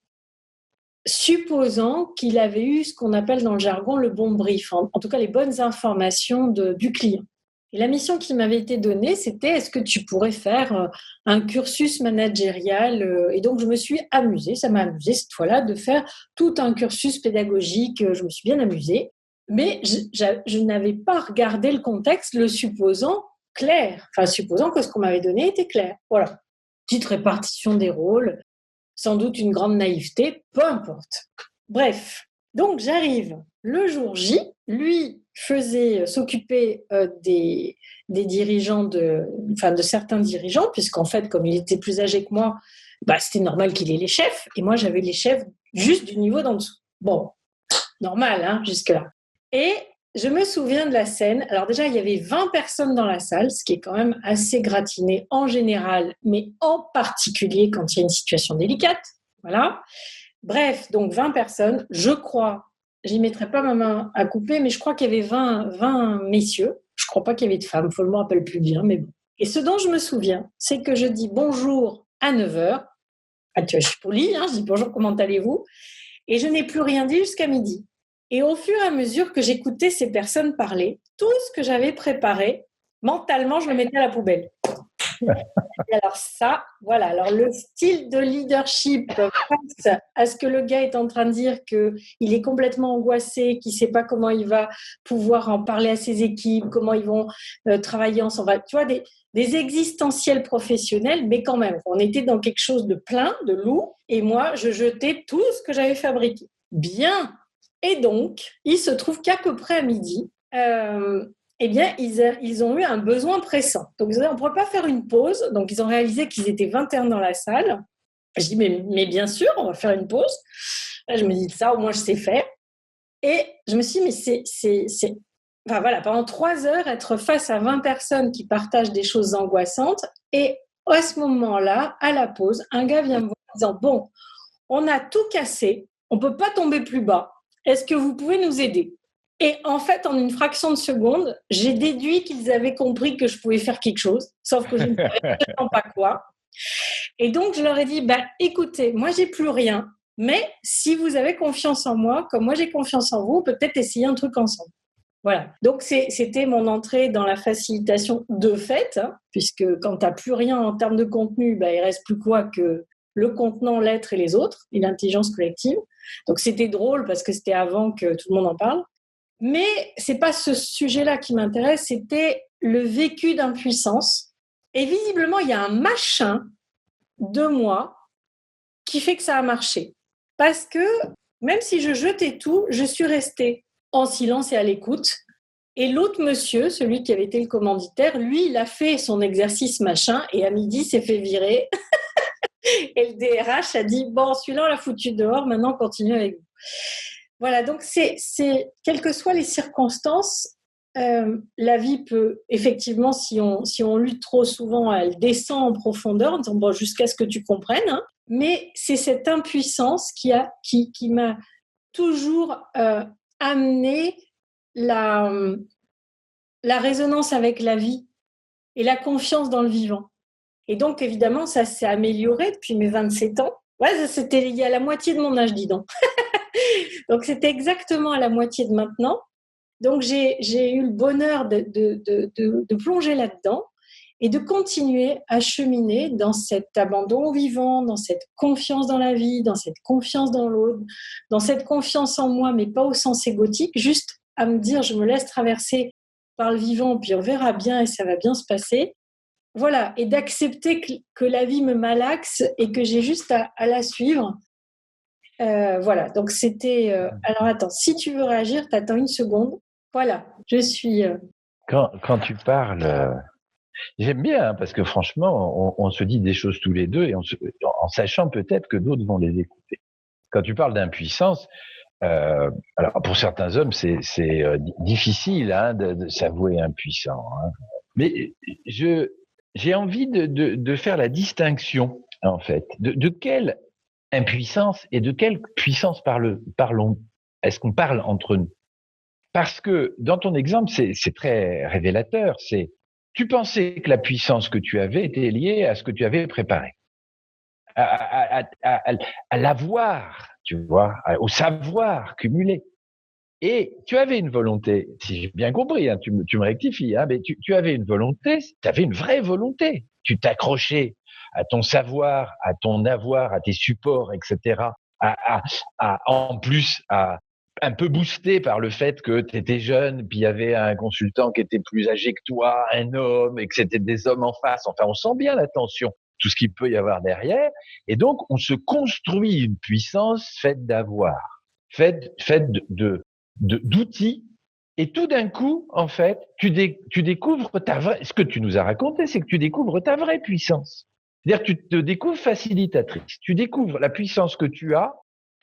supposant qu'il avait eu ce qu'on appelle dans le jargon le bon brief, en tout cas les bonnes informations du client. Et la mission qui m'avait été donnée, c'était est-ce que tu pourrais faire un cursus managérial. Et donc, je me suis amusée, ça m'a amusée cette fois-là, de faire tout un cursus pédagogique. Je me suis bien amusée. Mais je n'avais pas regardé le contexte, le supposant clair. Enfin, supposant que ce qu'on m'avait donné était clair. Voilà. Petite répartition des rôles, sans doute une grande naïveté, peu importe. Bref, donc j'arrive le jour J, lui s'occuper des dirigeants, de certains dirigeants, puisqu'en fait, comme il était plus âgé que moi, c'était normal qu'il ait les chefs, et moi j'avais les chefs juste du niveau d'en dessous. Bon, normal, hein, jusque-là. Et je me souviens de la scène. Alors déjà, il y avait 20 personnes dans la salle, ce qui est quand même assez gratiné en général, mais en particulier quand il y a une situation délicate. Voilà. Bref, donc 20 personnes, je crois, j'y mettrai pas ma main à couper, mais je crois qu'il y avait 20 messieurs. Je crois pas qu'il y avait de femmes, je me rappelle plus bien, mais bon. Et ce dont je me souviens, c'est que je dis bonjour à 9h. Ah, tu vois, je suis polie, hein, je dis bonjour, comment allez-vous ? Et je n'ai plus rien dit jusqu'à midi. Et au fur et à mesure que j'écoutais ces personnes parler, tout ce que j'avais préparé, mentalement, je le mettais à la poubelle. Et alors ça, voilà. Alors le style de leadership face à ce que le gars est en train de dire, qu'il est complètement angoissé, qu'il ne sait pas comment il va pouvoir en parler à ses équipes, comment ils vont travailler ensemble. Tu vois, des existentiels professionnels, mais quand même, on était dans quelque chose de plein, de lourd, et moi, je jetais tout ce que j'avais fabriqué. Bien. Et donc, il se trouve qu'à peu près à midi, ils ont eu un besoin pressant. Donc, ils ont dit, on ne pourrait pas faire une pause. Donc, ils ont réalisé qu'ils étaient 21 dans la salle. Je dis, mais bien sûr, on va faire une pause. Là, je me dis, ça, au moins, je sais faire. Et je me suis dit, mais Enfin, voilà, pendant 3 heures, être face à 20 personnes qui partagent des choses angoissantes. Et à ce moment-là, à la pause, un gars vient me voir en disant, bon, on a tout cassé, on ne peut pas tomber plus bas. Est-ce que vous pouvez nous aider ? Et en fait, en une fraction de seconde, j'ai déduit qu'ils avaient compris que je pouvais faire quelque chose, sauf que je ne savais absolument pas quoi. Et donc, je leur ai dit, écoutez, moi, j'ai plus rien, mais si vous avez confiance en moi, comme moi, j'ai confiance en vous, on peut peut-être essayer un truc ensemble. Voilà. Donc, c'était mon entrée dans la facilitation de fait, hein, puisque quand tu n'as plus rien en termes de contenu, il ne reste plus quoi que le contenant, l'être et les autres, et l'intelligence collective. Donc, c'était drôle parce que c'était avant que tout le monde en parle. Mais ce n'est pas ce sujet-là qui m'intéresse, c'était le vécu d'impuissance. Et visiblement, il y a un machin de moi qui fait que ça a marché. Parce que même si je jetais tout, je suis restée en silence et à l'écoute. Et l'autre monsieur, celui qui avait été le commanditaire, lui, il a fait son exercice machin et à midi, s'est fait virer. Et le DRH a dit, bon, celui-là, on l'a foutu dehors, maintenant, on continue avec vous. Voilà, donc quelles que soient les circonstances, la vie peut, effectivement, si on lutte trop souvent, elle descend en profondeur, en disant, bon, jusqu'à ce que tu comprennes, hein, mais c'est cette impuissance qui m'a toujours amené la résonance avec la vie et la confiance dans le vivant. Et donc, évidemment, ça s'est amélioré depuis mes 27 ans. Ouais, c'était il y a la moitié de mon âge, dis donc. Donc, c'était exactement à la moitié de maintenant. Donc, j'ai eu le bonheur de plonger là-dedans et de continuer à cheminer dans cet abandon au vivant, dans cette confiance dans la vie, dans cette confiance dans l'autre, dans cette confiance en moi, mais pas au sens égotique, juste à me dire, je me laisse traverser par le vivant, puis on verra bien et ça va bien se passer. Voilà, et d'accepter que la vie me malaxe et que j'ai juste à la suivre. Voilà, donc c'était... alors attends, si tu veux réagir, t'attends une seconde. Voilà, je suis... Quand tu parles, j'aime bien, hein, parce que franchement, on se dit des choses tous les deux et en sachant peut-être que d'autres vont les écouter. Quand tu parles d'impuissance, Alors pour certains hommes, c'est difficile de s'avouer impuissant. Mais j'ai envie de faire la distinction, en fait, de quelle impuissance et de quelle puissance parlons. Est-ce qu'on parle entre nous? Parce que dans ton exemple, c'est très révélateur. Tu pensais que la puissance que tu avais était liée à ce que tu avais préparé, à l'avoir, tu vois, au savoir cumulé. Et tu avais une volonté, si j'ai bien compris, tu me rectifies, mais tu avais une volonté, tu avais une vraie volonté. Tu t'accrochais à ton savoir, à ton avoir, à tes supports, etc. En plus, un peu boosté par le fait que tu étais jeune, puis il y avait un consultant qui était plus âgé que toi, un homme, et que c'était des hommes en face. Enfin, on sent bien la tension, tout ce qu'il peut y avoir derrière. Et donc, on se construit une puissance faite d'avoir, faite d'outils. Et tout d'un coup, en fait, tu découvres ce que tu nous as raconté, c'est que tu découvres ta vraie puissance. C'est-à-dire que tu te découvres facilitatrice. Tu découvres la puissance que tu as,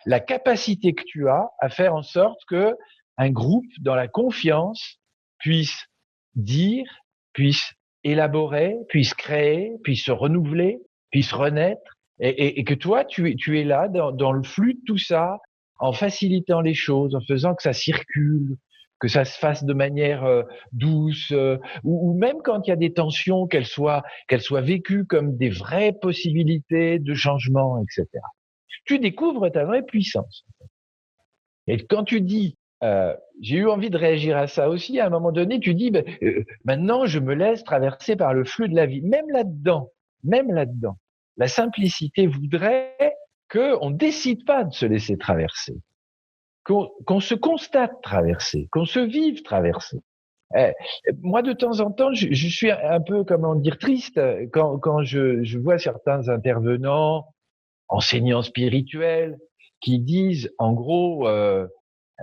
la capacité que tu as à faire en sorte que un groupe, dans la confiance, puisse dire, puisse élaborer, puisse créer, puisse se renouveler, puisse renaître, et que toi, tu es là dans le flux de tout ça, en facilitant les choses, en faisant que ça circule, que ça se fasse de manière douce, ou même quand il y a des tensions, qu'elles soient vécues comme des vraies possibilités de changement, etc. Tu découvres ta vraie puissance. Et quand tu dis, j'ai eu envie de réagir à ça aussi, à un moment donné, tu dis, maintenant je me laisse traverser par le flux de la vie. Même là-dedans, la simplicité voudrait qu'on ne décide pas de se laisser traverser, qu'on se constate traverser, qu'on se vive traverser. Moi, de temps en temps, je suis un peu, comment dire, triste quand je vois certains intervenants, enseignants spirituels, qui disent, en gros,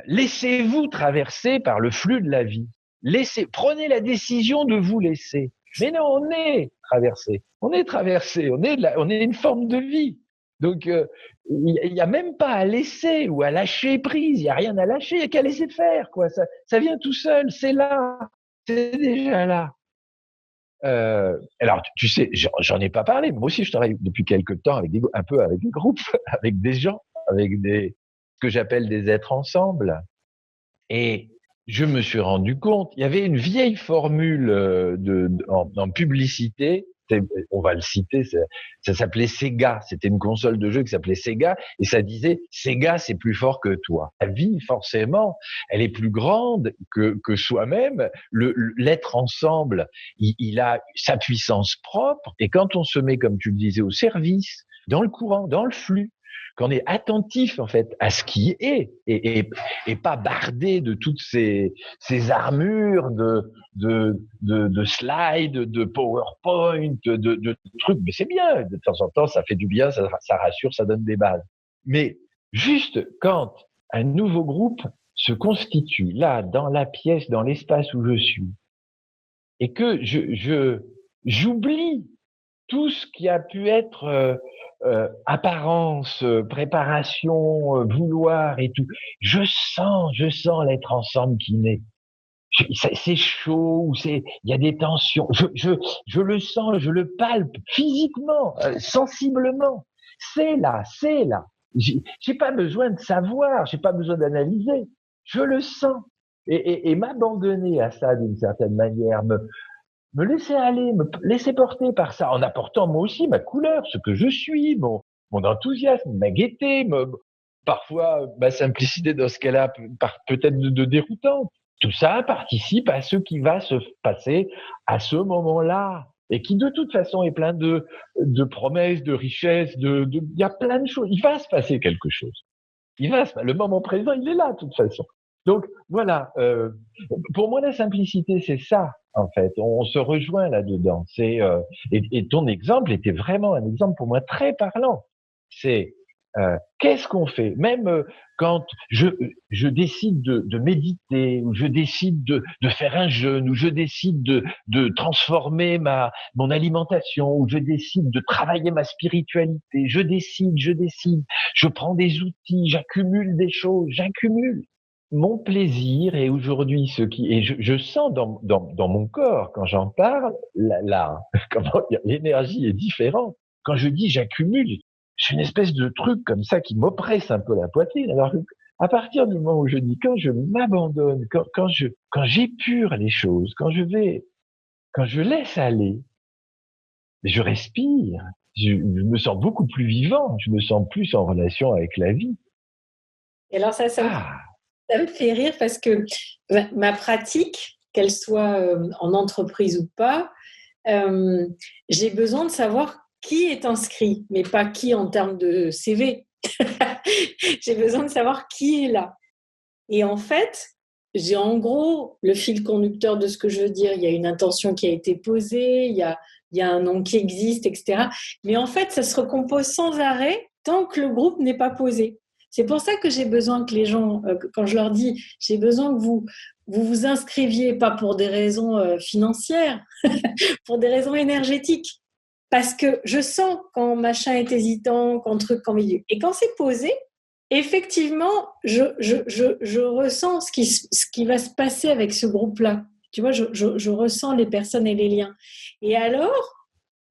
laissez-vous traverser par le flux de la vie. Prenez la décision de vous laisser. Mais non, on est traversé. On est une forme de vie. Donc, il y a même pas à laisser ou à lâcher prise. Il y a rien à lâcher. Il y a qu'à laisser faire, quoi. Ça vient tout seul. C'est là. C'est déjà là. Alors, tu sais, j'en ai pas parlé. Moi aussi, je travaille depuis quelque temps un peu avec des groupes, avec des gens, avec ce que j'appelle des êtres ensemble. Et je me suis rendu compte, il y avait une vieille formule en publicité, on va le citer, ça s'appelait Sega. C'était une console de jeu qui s'appelait Sega, et ça disait Sega, c'est plus fort que toi. La vie, forcément, elle est plus grande que soi-même. L'être ensemble, il a sa puissance propre, et quand on se met, comme tu le disais, au service, dans le courant, dans le flux, qu'on est attentif en fait à ce qui est et pas bardé de toutes ces armures de slides, de PowerPoint, de trucs. Mais c'est bien, de temps en temps, ça fait du bien, ça rassure, ça donne des bases. Mais juste quand un nouveau groupe se constitue là, dans la pièce, dans l'espace où je suis, et que j'oublie tout ce qui a pu être apparence, préparation, vouloir et tout. Je sens l'être ensemble qui naît. C'est chaud, il y a des tensions. Je le sens, je le palpe physiquement, sensiblement. C'est là. J'ai pas besoin de savoir, j'ai pas besoin d'analyser. Je le sens. Et m'abandonner à ça d'une certaine manière, me laisser aller, me laisser porter par ça, en apportant moi aussi ma couleur, ce que je suis, mon enthousiasme, ma gaieté, parfois ma simplicité dans ce qu'elle a peut-être de déroutante. Tout ça participe à ce qui va se passer à ce moment-là, et qui de toute façon est plein de promesses, de richesses, il y a plein de choses. Il va se passer quelque chose. Le moment présent, il est là de toute façon. Donc voilà, pour moi la simplicité c'est ça en fait. On se rejoint là-dedans. Et ton exemple était vraiment un exemple pour moi très parlant. C'est Qu'est-ce qu'on fait? Même quand je décide de méditer, ou je décide de faire un jeûne, ou je décide de transformer mon alimentation, ou je décide de travailler ma spiritualité, je décide, je prends des outils, j'accumule des choses, j'accumule. Mon plaisir est aujourd'hui et je sens dans mon corps quand j'en parle, comment dire, l'énergie est différente. Quand je dis j'accumule, j'ai une espèce de truc comme ça qui m'oppresse un peu la poitrine. Alors, à partir du moment où je dis, quand je m'abandonne, quand j'épure les choses, quand je laisse aller, je respire, je me sens beaucoup plus vivant, je me sens plus en relation avec la vie. Et alors ça me fait rire parce que ma pratique, qu'elle soit en entreprise ou pas, j'ai besoin de savoir qui est inscrit, mais pas qui en termes de CV. J'ai besoin de savoir qui est là. Et en fait, j'ai en gros le fil conducteur de ce que je veux dire. Il y a une intention qui a été posée, il y a un nom qui existe, etc. Mais en fait, ça se recompose sans arrêt tant que le groupe n'est pas posé. C'est pour ça que j'ai besoin que les gens, quand je leur dis, j'ai besoin que vous inscriviez, pas pour des raisons financières, pour des raisons énergétiques. Parce que je sens quand machin est hésitant, quand truc, quand milieu. Et quand c'est posé, effectivement, je ressens ce qui va se passer avec ce groupe-là. Tu vois, je ressens les personnes et les liens. Et alors,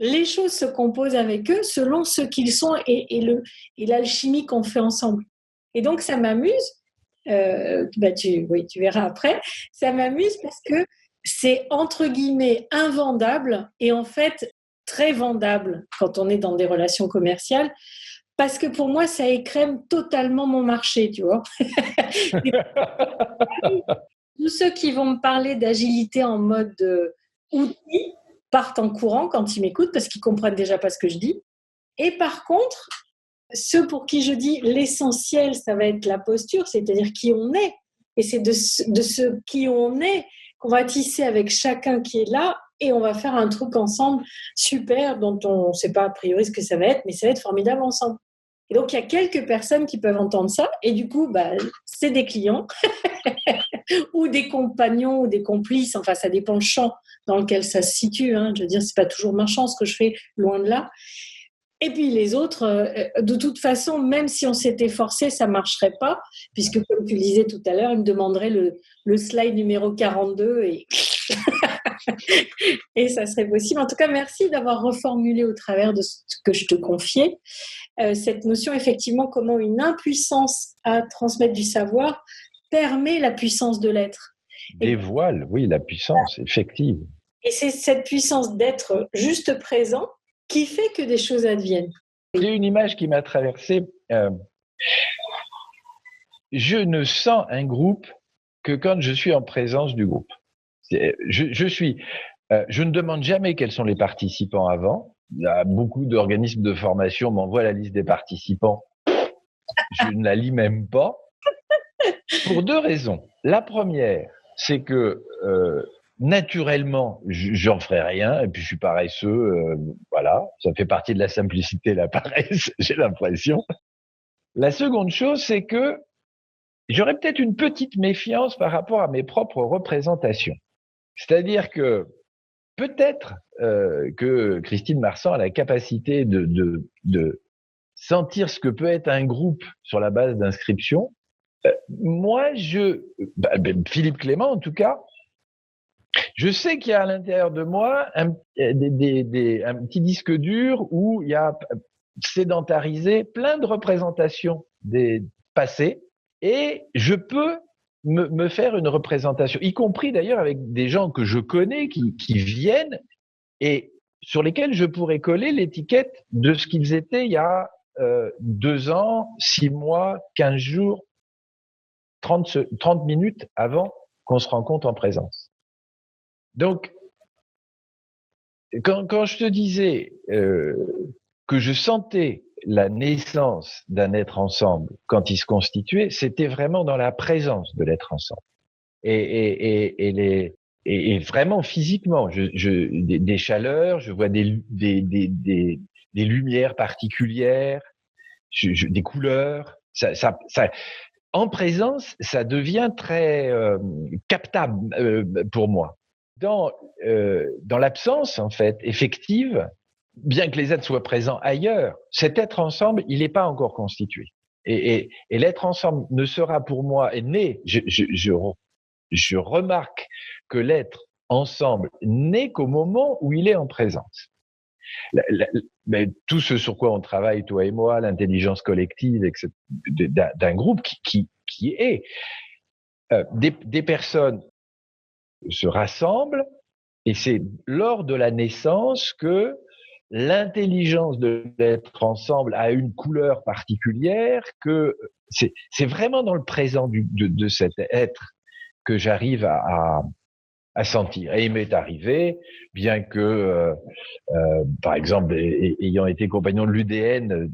les choses se composent avec eux selon ce qu'ils sont et l'alchimie qu'on fait ensemble. Et donc, ça m'amuse. Tu verras après. Ça m'amuse parce que c'est entre guillemets invendable et en fait très vendable quand on est dans des relations commerciales. Parce que pour moi, ça écrème totalement mon marché, tu vois. Tous ceux qui vont me parler d'agilité en mode outil partent en courant quand ils m'écoutent parce qu'ils comprennent déjà pas ce que je dis. Et par contre, ceux pour qui je dis l'essentiel, ça va être la posture, c'est-à-dire qui on est. Et c'est de ce qui on est qu'on va tisser avec chacun qui est là et on va faire un truc ensemble super dont on ne sait pas a priori ce que ça va être, mais ça va être formidable ensemble. Et donc, il y a quelques personnes qui peuvent entendre ça et du coup, c'est des clients ou des compagnons ou des complices. Enfin, ça dépend le champ dans lequel ça se situe. Je veux dire, ce n'est pas toujours marchand ce que je fais, loin de là. Et puis les autres, de toute façon, même si on s'était forcé, ça ne marcherait pas, puisque comme tu le disais tout à l'heure, ils me demanderaient le slide numéro 42 et, et ça serait possible. En tout cas, merci d'avoir reformulé au travers de ce que je te confiais, cette notion effectivement comment une impuissance à transmettre du savoir permet la puissance de l'être. Dévoile, oui, la puissance effective. Et c'est cette puissance d'être juste présent qui fait que des choses adviennent. Il y a une image qui m'a traversé. Je ne sens un groupe que quand je suis en présence du groupe. Je ne demande jamais quels sont les participants avant. Il y a beaucoup d'organismes de formation m'envoient la liste des participants. Je ne la lis même pas. Pour deux raisons. La première, c'est que naturellement, j'en ferai rien, et puis je suis paresseux, voilà, ça fait partie de la simplicité, la paresse, j'ai l'impression. La seconde chose, c'est que j'aurais peut-être une petite méfiance par rapport à mes propres représentations. C'est-à-dire que peut-être que Christine Marsan a la capacité de sentir ce que peut être un groupe sur la base d'inscription. Moi, Philippe Clément en tout cas, je sais qu'il y a à l'intérieur de moi un petit disque dur où il y a sédentarisé plein de représentations des passés et je peux me faire une représentation, y compris d'ailleurs avec des gens que je connais qui viennent et sur lesquels je pourrais coller l'étiquette de ce qu'ils étaient il y a 2 ans, 6 mois, 15 jours, 30 minutes avant qu'on se rencontre en présence. Donc, quand je te disais que je sentais la naissance d'un être ensemble quand il se constituait, c'était vraiment dans la présence de l'être ensemble. Et vraiment physiquement, des chaleurs, je vois des lumières particulières, des couleurs. En présence, ça devient très captable pour moi. Dans l'absence, en fait, effective, bien que les êtres soient présents ailleurs, cet être ensemble, il n'est pas encore constitué. Et l'être ensemble ne sera pour moi né. Je remarque que l'être ensemble n'est qu'au moment où il est en présence. Mais tout ce sur quoi on travaille, toi et moi, l'intelligence collective, etc., d'un groupe qui est des personnes se rassemblent, et c'est lors de la naissance que l'intelligence de l'être ensemble a une couleur particulière, que c'est vraiment dans le présent de cet être que j'arrive à sentir. Et il m'est arrivé, bien que, par exemple, ayant été compagnon de l'UDN,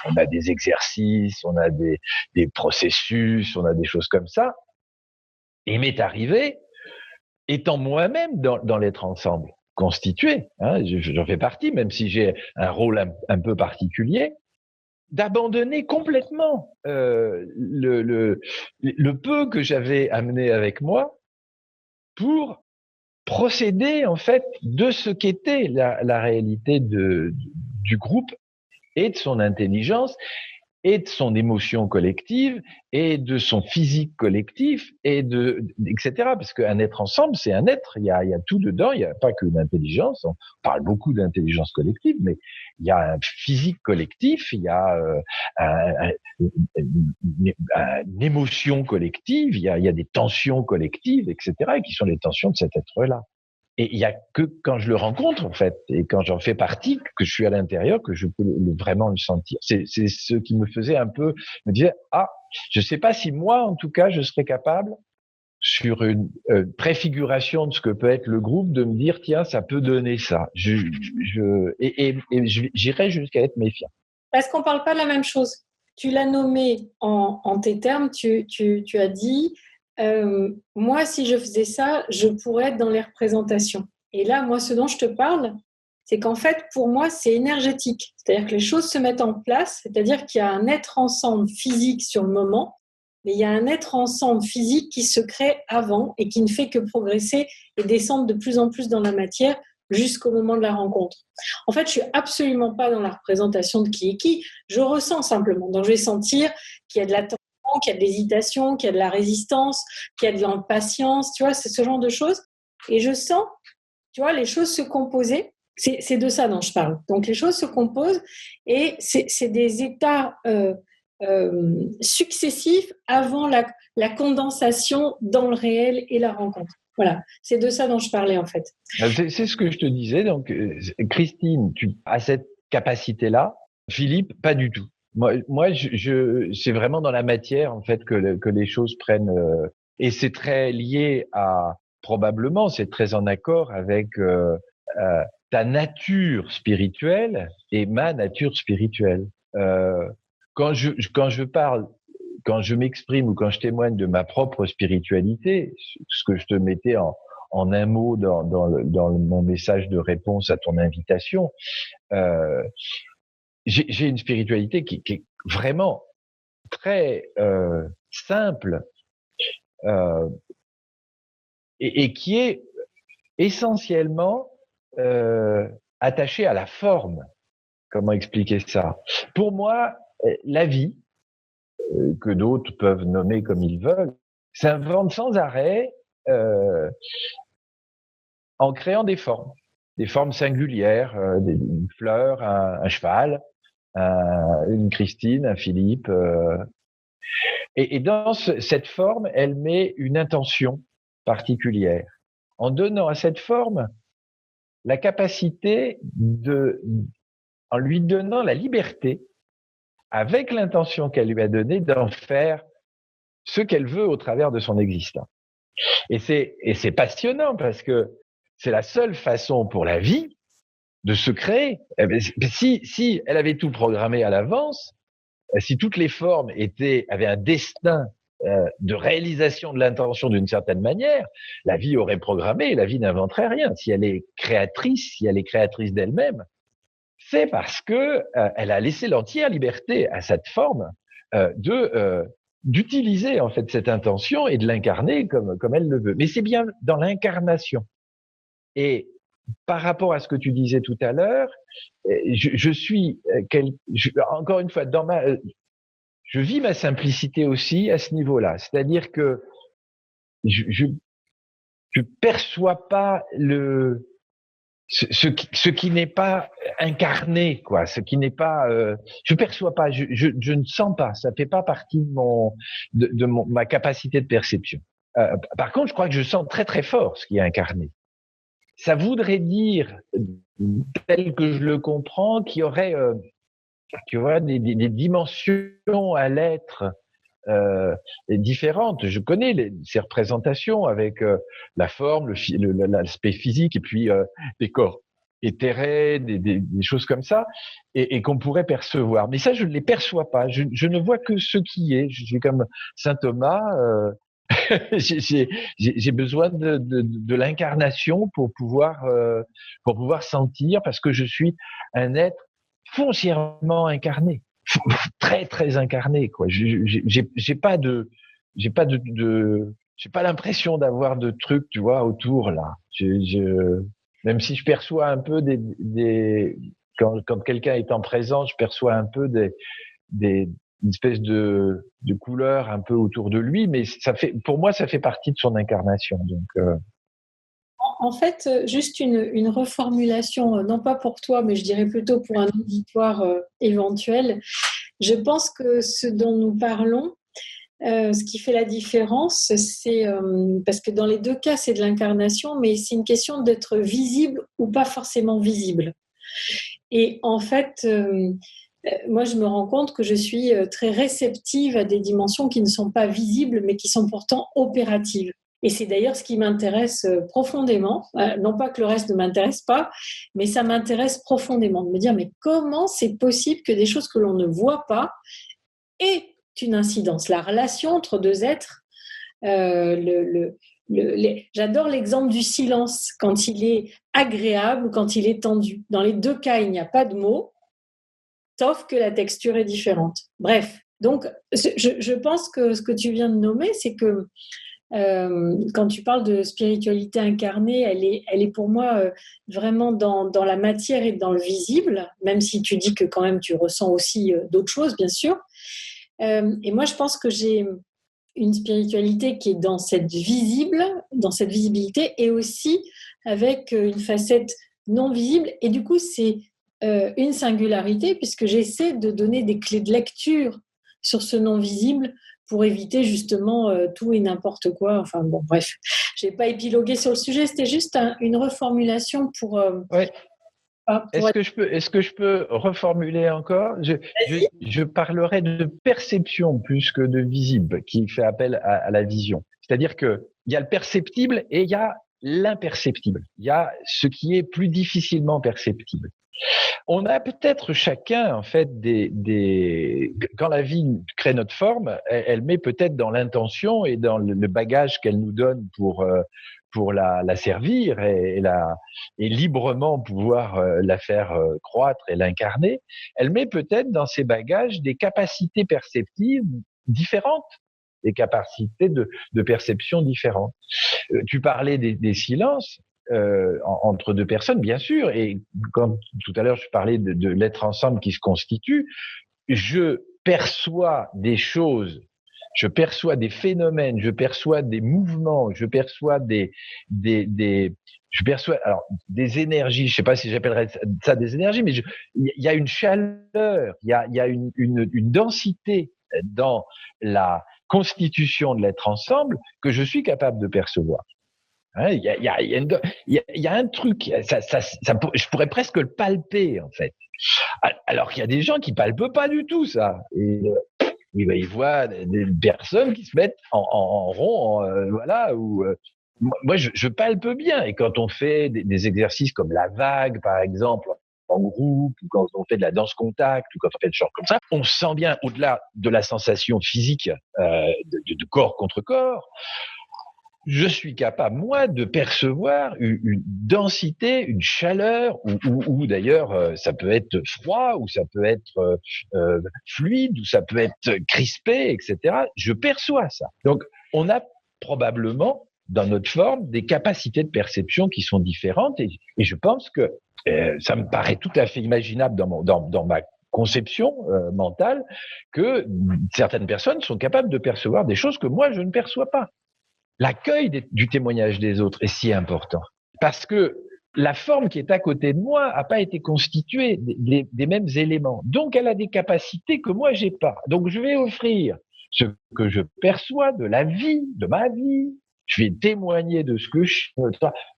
on a des exercices, on a des processus, on a des choses comme ça. Et il m'est arrivé, étant moi-même dans l'être ensemble, constitué, hein, j'en fais partie, même si j'ai un rôle un peu particulier, d'abandonner complètement le peu que j'avais amené avec moi pour procéder en fait de ce qu'était la réalité du groupe et de son intelligence et de son émotion collective et de son physique collectif etc. Parce qu'un être ensemble, c'est un être, il y a tout dedans, il n'y a pas que l'intelligence, on parle beaucoup d'intelligence collective, mais il y a un physique collectif, il y a une émotion collective, il y a des tensions collectives, etc., et qui sont les tensions de cet être-là. Et il y a que quand je le rencontre, en fait, et quand j'en fais partie, que je suis à l'intérieur, que je peux vraiment le sentir. C'est ce qui me faisait un peu me dire, je sais pas si moi, en tout cas, je serais capable, sur une préfiguration de ce que peut être le groupe, de me dire, tiens, ça peut donner ça. Et j'irais jusqu'à être méfiant. Parce qu'on parle pas de la même chose. Tu l'as nommé en tes termes, tu as dit, moi, si je faisais ça, je pourrais être dans les représentations. Et là, moi, ce dont je te parle, c'est qu'en fait, pour moi, c'est énergétique. C'est-à-dire que les choses se mettent en place, c'est-à-dire qu'il y a un être ensemble physique sur le moment, mais il y a un être ensemble physique qui se crée avant et qui ne fait que progresser et descendre de plus en plus dans la matière jusqu'au moment de la rencontre. En fait, je suis absolument pas dans la représentation de qui est qui, je ressens simplement. Donc, je vais sentir qu'il y a de l'attention, qu'il y a de l'hésitation, qu'il y a de la résistance, qu'il y a de l'impatience, tu vois, c'est ce genre de choses. Et je sens, tu vois, les choses se composer. C'est de ça dont je parle. Donc, les choses se composent et c'est des états successifs avant la condensation dans le réel et la rencontre. Voilà, c'est de ça dont je parlais en fait. C'est ce que je te disais. Donc, Christine, tu as cette capacité-là. Philippe, pas du tout. Moi, c'est vraiment dans la matière en fait que les choses prennent. Et c'est très lié probablement, c'est très en accord avec ta nature spirituelle et ma nature spirituelle. Quand je parle, quand je m'exprime ou quand je témoigne de ma propre spiritualité, ce que je te mettais en un mot dans mon message de réponse à ton invitation, j'ai une spiritualité qui est vraiment très simple et qui est essentiellement attachée à la forme. Comment expliquer ça? Pour moi, la vie, que d'autres peuvent nommer comme ils veulent, s'invente sans arrêt en créant des formes singulières, une fleur, un cheval, une Christine, un Philippe. Et dans cette forme, elle met une intention particulière, en donnant à cette forme la capacité en lui donnant la liberté, avec l'intention qu'elle lui a donnée, d'en faire ce qu'elle veut au travers de son existence. Et c'est passionnant parce que c'est la seule façon pour la vie de se créer. Si elle avait tout programmé à l'avance, si toutes les formes avaient un destin de réalisation de l'intention d'une certaine manière, la vie aurait programmé et la vie n'inventerait rien. Si elle est créatrice d'elle-même, c'est parce que elle a laissé l'entière liberté à cette forme d'utiliser en fait cette intention et de l'incarner comme elle le veut. Mais c'est bien dans l'incarnation. Et par rapport à ce que tu disais tout à l'heure, encore une fois, je vis ma simplicité aussi à ce niveau-là. C'est-à-dire que je perçois pas ce qui n'est pas incarné, quoi, ce qui n'est pas, je perçois pas, je ne sens pas, ça fait pas partie de ma capacité de perception. Par contre, je crois que je sens très très fort ce qui est incarné. Ça voudrait dire, tel que je le comprends, qu'il y aurait des dimensions à l'être différentes. Je connais ces représentations avec la forme, l'aspect physique et puis des corps éthérés, des choses comme ça, et qu'on pourrait percevoir. Mais ça, je ne les perçois pas. Je ne vois que ce qui est. Je suis comme saint Thomas. J'ai besoin de l'incarnation pour pouvoir sentir, parce que je suis un être foncièrement incarné, très très incarné, quoi. J'ai pas l'impression d'avoir de trucs, tu vois, autour là. Même si je perçois un peu quand quelqu'un est en présence, je perçois un peu une espèce de couleur un peu autour de lui, mais pour moi, ça fait partie de son incarnation. Donc, En fait, juste une reformulation, non pas pour toi, mais je dirais plutôt pour un auditoire éventuel. Je pense que ce dont nous parlons, ce qui fait la différence, c'est parce que dans les deux cas, c'est de l'incarnation, mais c'est une question d'être visible ou pas forcément visible. Et en fait, moi, je me rends compte que je suis très réceptive à des dimensions qui ne sont pas visibles, mais qui sont pourtant opératives. Et c'est d'ailleurs ce qui m'intéresse profondément. Non pas que le reste ne m'intéresse pas, mais ça m'intéresse profondément de me dire, mais comment c'est possible que des choses que l'on ne voit pas aient une incidence? La relation entre deux êtres, j'adore l'exemple du silence, quand il est agréable ou quand il est tendu. Dans les deux cas, il n'y a pas de mots, sauf que la texture est différente. Bref, donc je pense que ce que tu viens de nommer, c'est que quand tu parles de spiritualité incarnée, elle est pour moi vraiment dans la matière et dans le visible, même si tu dis que quand même tu ressens aussi d'autres choses, bien sûr. Et moi, je pense que j'ai une spiritualité qui est dans cette visibilité, et aussi avec une facette non visible. Et du coup, c'est une singularité, puisque j'essaie de donner des clés de lecture sur ce non visible pour éviter justement tout et n'importe quoi. Enfin bon, bref, je n'ai pas épilogué sur le sujet, c'était juste une reformulation pour... ouais. Est-ce que je peux reformuler encore? Je parlerai de perception plus que de visible, qui fait appel à la vision. C'est-à-dire que il y a le perceptible et il y a l'imperceptible. Il y a ce qui est plus difficilement perceptible. On a peut-être chacun, en fait, quand la vie crée notre forme, elle met peut-être dans l'intention et dans le bagage qu'elle nous donne pour la servir et librement pouvoir la faire croître et l'incarner. Elle met peut-être dans ses bagages des capacités perceptives différentes, des capacités de perception différentes. Tu parlais des silences. Entre deux personnes, bien sûr, et quand tout à l'heure je parlais de l'être ensemble qui se constitue, je perçois des choses, je perçois des phénomènes, je perçois des mouvements, je perçois des énergies. Je sais pas si j'appellerais ça des énergies, mais il y a une chaleur, il y a une densité dans la constitution de l'être ensemble que je suis capable de percevoir. Il y a un truc, je pourrais presque le palper en fait. Alors qu'il y a des gens qui palpent pas du tout ça. Et ils voient des personnes qui se mettent en rond, voilà. Moi, je palpe bien. Et quand on fait des exercices comme la vague, par exemple, en groupe, ou quand on fait de la danse contact, ou quand on fait des choses comme ça, on se sent bien au-delà de la sensation physique de corps contre corps. je suis capable, moi, de percevoir une densité, une chaleur, ou d'ailleurs, ça peut être froid, ou ça peut être fluide, ou ça peut être crispé, etc. Je perçois ça. Donc, on a probablement, dans notre forme, des capacités de perception qui sont différentes, et je pense que ça me paraît tout à fait imaginable dans ma conception mentale que certaines personnes sont capables de percevoir des choses que moi, je ne perçois pas. L'accueil du témoignage des autres est si important parce que la forme qui est à côté de moi n'a pas été constituée des mêmes éléments. Donc, elle a des capacités que moi, j'ai pas. Donc, je vais offrir ce que je perçois de la vie, de ma vie. Je vais témoigner de ce que je suis,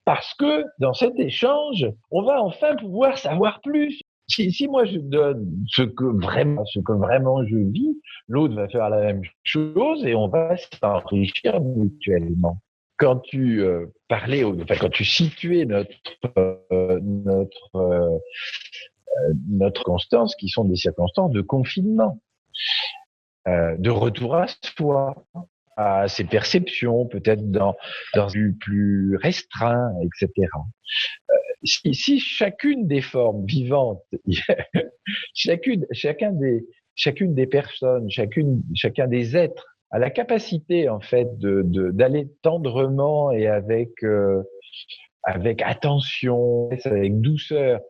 parce que dans cet échange, on va enfin pouvoir savoir plus. Si moi je donne ce que vraiment je vis, l'autre va faire la même chose et on va s'enrichir mutuellement. Quand tu quand tu situais notre constance, qui sont des circonstances de confinement, de retour à soi, à ses perceptions, peut-être dans un but plus restreint, etc. Si chacune des formes vivantes, chacune des personnes, chacun des êtres a la capacité en fait d'aller tendrement et avec attention, avec douceur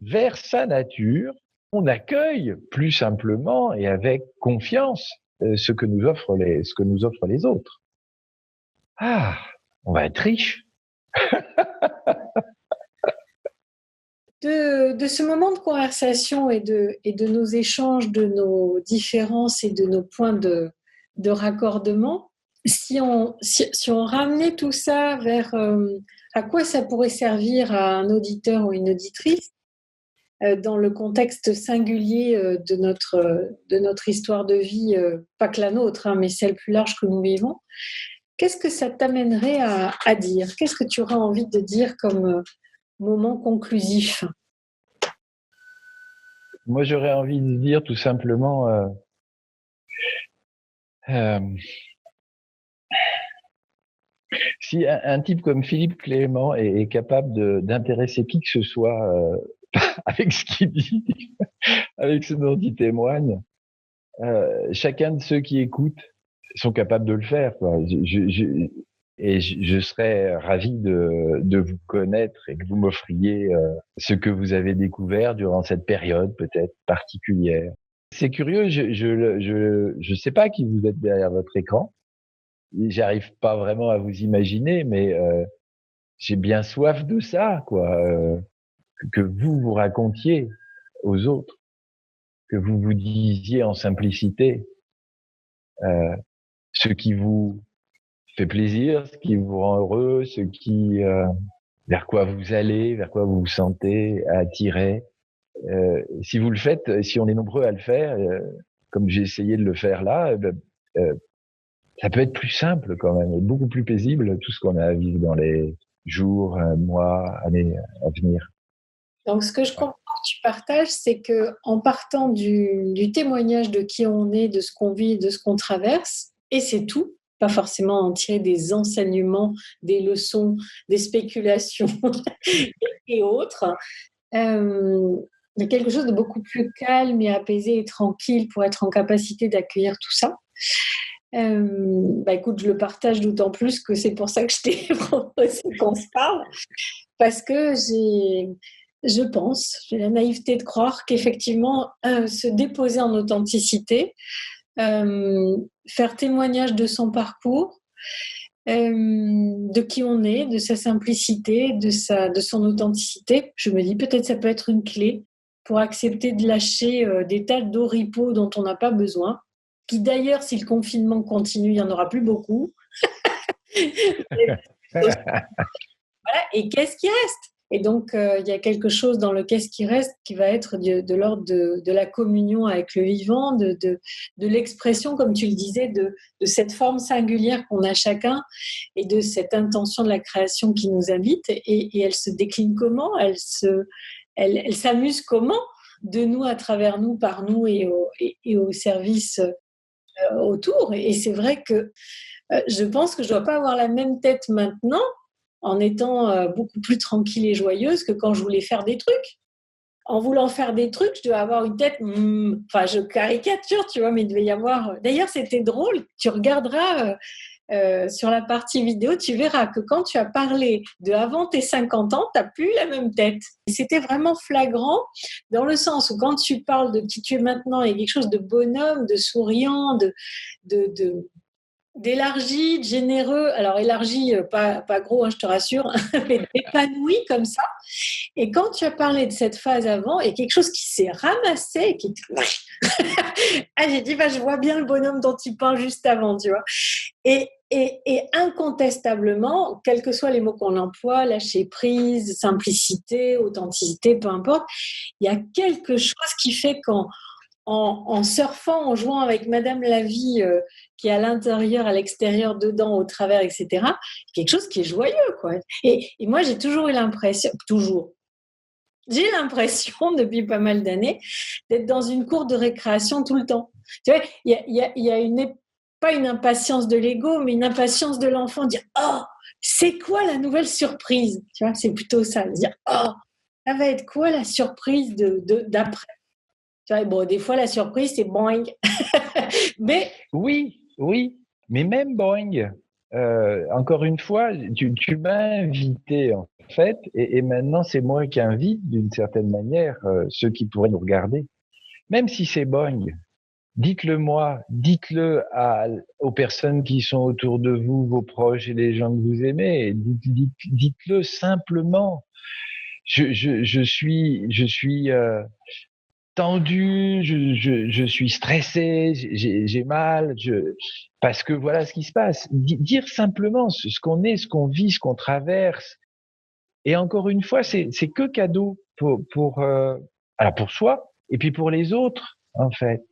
vers sa nature, on accueille plus simplement et avec confiance ce que nous offrent les autres. Ah, on va être riche. De ce moment de conversation et de nos échanges, de nos différences et de nos points de raccordement, si on ramenait tout ça vers à quoi ça pourrait servir à un auditeur ou une auditrice dans le contexte singulier de notre histoire de vie, pas que la nôtre, hein, mais celle plus large que nous vivons, qu'est-ce que ça t'amènerait à dire ? Qu'est-ce que tu auras envie de dire comme moment conclusif? Moi, j'aurais envie de dire tout simplement si un type comme Philippe Clément est capable d'intéresser qui que ce soit avec ce qu'il dit, avec ce dont il témoigne, chacun de ceux qui écoutent sont capables de le faire, quoi. Je serais ravi de vous connaître et que vous m'offriez ce que vous avez découvert durant cette période peut-être particulière. C'est curieux, je sais pas qui vous êtes derrière votre écran. J'arrive pas vraiment à vous imaginer, mais j'ai bien soif de ça, quoi. Que vous racontiez aux autres, que vous vous disiez en simplicité ce qui vous fait plaisir, ce qui vous rend heureux, vers quoi vous allez, vers quoi vous vous sentez attiré. Si vous le faites, si on est nombreux à le faire, comme j'ai essayé de le faire là, ça peut être plus simple quand même, et beaucoup plus paisible tout ce qu'on a à vivre dans les jours, mois, années à venir. Donc, ce que je comprends que tu partages, c'est que en partant du témoignage de qui on est, de ce qu'on vit, de ce qu'on traverse, et c'est tout, pas forcément en tirer des enseignements, des leçons, des spéculations et autres. Il y a quelque chose de beaucoup plus calme et apaisé et tranquille pour être en capacité d'accueillir tout ça. Écoute, je le partage d'autant plus que c'est pour ça que je t'ai proposé qu'on se parle, parce que j'ai la naïveté de croire qu'effectivement, se déposer en authenticité, faire témoignage de son parcours, de qui on est, de sa simplicité, de son authenticité, je me dis peut-être ça peut être une clé pour accepter de lâcher des tas d'oripeaux dont on n'a pas besoin, qui d'ailleurs, si le confinement continue, il n'y en aura plus beaucoup. Voilà. Et qu'est-ce qui reste ? Et donc, il y a quelque chose dans le qu'est-ce qui reste qui va être de l'ordre de la communion avec le vivant, de l'expression, comme tu le disais, de cette forme singulière qu'on a chacun et de cette intention de la création qui nous habite. Et elle se décline comment ? Elle s'amuse comment ? De nous, à travers nous, par nous et au service autour. Et c'est vrai que je pense que je ne dois pas avoir la même tête maintenant en étant beaucoup plus tranquille et joyeuse que quand je voulais faire des trucs. En voulant faire des trucs, je dois avoir une tête, enfin je caricature, tu vois, mais il devait y avoir... D'ailleurs, c'était drôle, tu regarderas sur la partie vidéo, tu verras que quand tu as parlé de avant tes 50 ans, tu n'as plus la même tête. Et c'était vraiment flagrant dans le sens où quand tu parles de qui tu es maintenant, il y a quelque chose de bonhomme, de souriant, d'élargi, de généreux. Alors élargi, pas gros, hein, je te rassure, mais épanoui comme ça. Et quand tu as parlé de cette phase avant, il y a quelque chose qui s'est ramassé et qui... ah, j'ai dit, je vois bien le bonhomme dont tu parles juste avant, tu vois. Et incontestablement, quels que soient les mots qu'on emploie, lâcher prise, simplicité, authenticité, peu importe, il y a quelque chose qui fait en surfant, en jouant avec Madame la Vie qui est à l'intérieur, à l'extérieur, dedans, au travers, etc., quelque chose qui est joyeux, quoi. Et moi, j'ai toujours eu l'impression, j'ai l'impression depuis pas mal d'années d'être dans une cour de récréation tout le temps. Tu vois, il y a pas une impatience de l'ego, mais une impatience de l'enfant, de dire « Oh, c'est quoi la nouvelle surprise ?» Tu vois, c'est plutôt ça, de dire « Oh, ça va être quoi la surprise d'après ?» Tu vois, bon, des fois, la surprise, c'est boing. Mais Oui, mais même Boeing, encore une fois, tu m'as invité en fait, et maintenant c'est moi qui invite d'une certaine manière ceux qui pourraient nous regarder. Même si c'est Boeing, dites-le moi, dites-le aux personnes qui sont autour de vous, vos proches et les gens que vous aimez. Dites-le simplement. Je suis tendu, je suis stressé, j'ai mal, parce que voilà ce qui se passe. Dire simplement ce qu'on est, ce qu'on vit, ce qu'on traverse. Et encore une fois, c'est que cadeau alors pour soi et puis pour les autres en fait,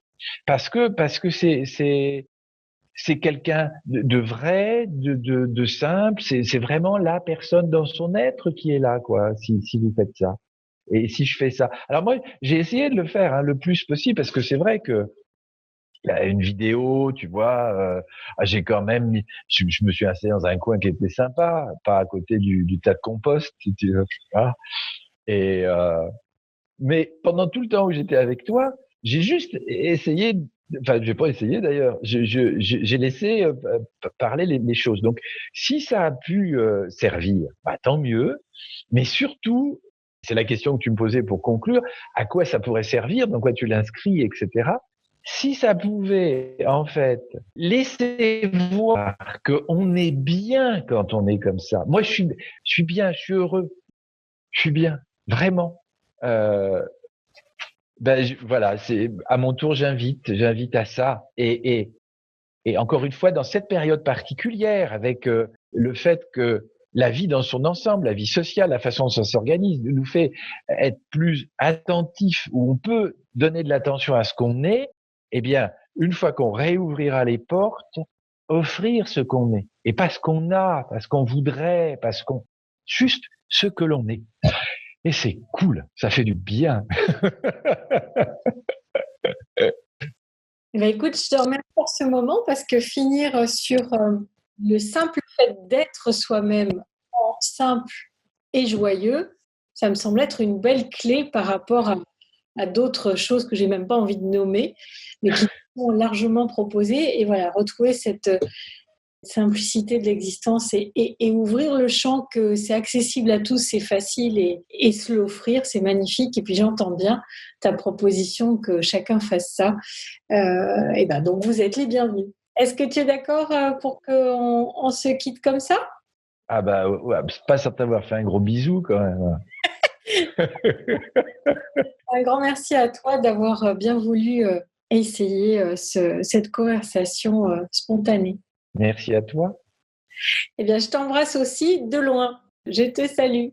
parce que c'est quelqu'un de vrai, de simple. C'est vraiment la personne dans son être qui est là, quoi. Si vous faites ça. Et si je fais ça. Alors moi, j'ai essayé de le faire le plus possible parce que c'est vrai que il y a une vidéo, tu vois, j'ai quand même je me suis installé dans un coin qui était sympa, pas à côté du tas de compost, si tu veux. Voilà. Et mais pendant tout le temps où j'étais avec toi, j'ai juste essayé, enfin, j'ai pas essayé d'ailleurs, j'ai laissé parler les choses. Donc, si ça a pu servir, tant mieux. Mais surtout, c'est la question que tu me posais pour conclure, à quoi ça pourrait servir, dans quoi tu l'inscris, etc. Si ça pouvait, en fait, laisser voir qu'on est bien quand on est comme ça. Moi, je suis bien, je suis heureux, je suis bien, vraiment. Voilà, c'est à mon tour, j'invite à ça. Et encore une fois, dans cette période particulière, avec le fait que la vie dans son ensemble, la vie sociale, la façon dont ça s'organise, nous fait être plus attentifs, où on peut donner de l'attention à ce qu'on est. Eh bien, une fois qu'on réouvrira les portes, offrir ce qu'on est, et pas ce qu'on a, pas ce qu'on voudrait, juste ce que l'on est. Et c'est cool, ça fait du bien. Écoute, je te remercie pour ce moment parce que finir sur le simple fait d'être soi-même simple et joyeux, ça me semble être une belle clé par rapport à d'autres choses que j'ai même pas envie de nommer, mais qui sont largement proposées. Et voilà, retrouver cette simplicité de l'existence et ouvrir le champ que c'est accessible à tous, c'est facile et se l'offrir, c'est magnifique. Et puis j'entends bien ta proposition que chacun fasse ça. Donc vous êtes les bienvenus. Est-ce que tu es d'accord pour qu'on se quitte comme ça? Ah ouais, c'est pas sans t'avoir fait un gros bisou quand même. Un grand merci à toi d'avoir bien voulu essayer cette conversation spontanée. Merci à toi. Eh bien, je t'embrasse aussi de loin. Je te salue.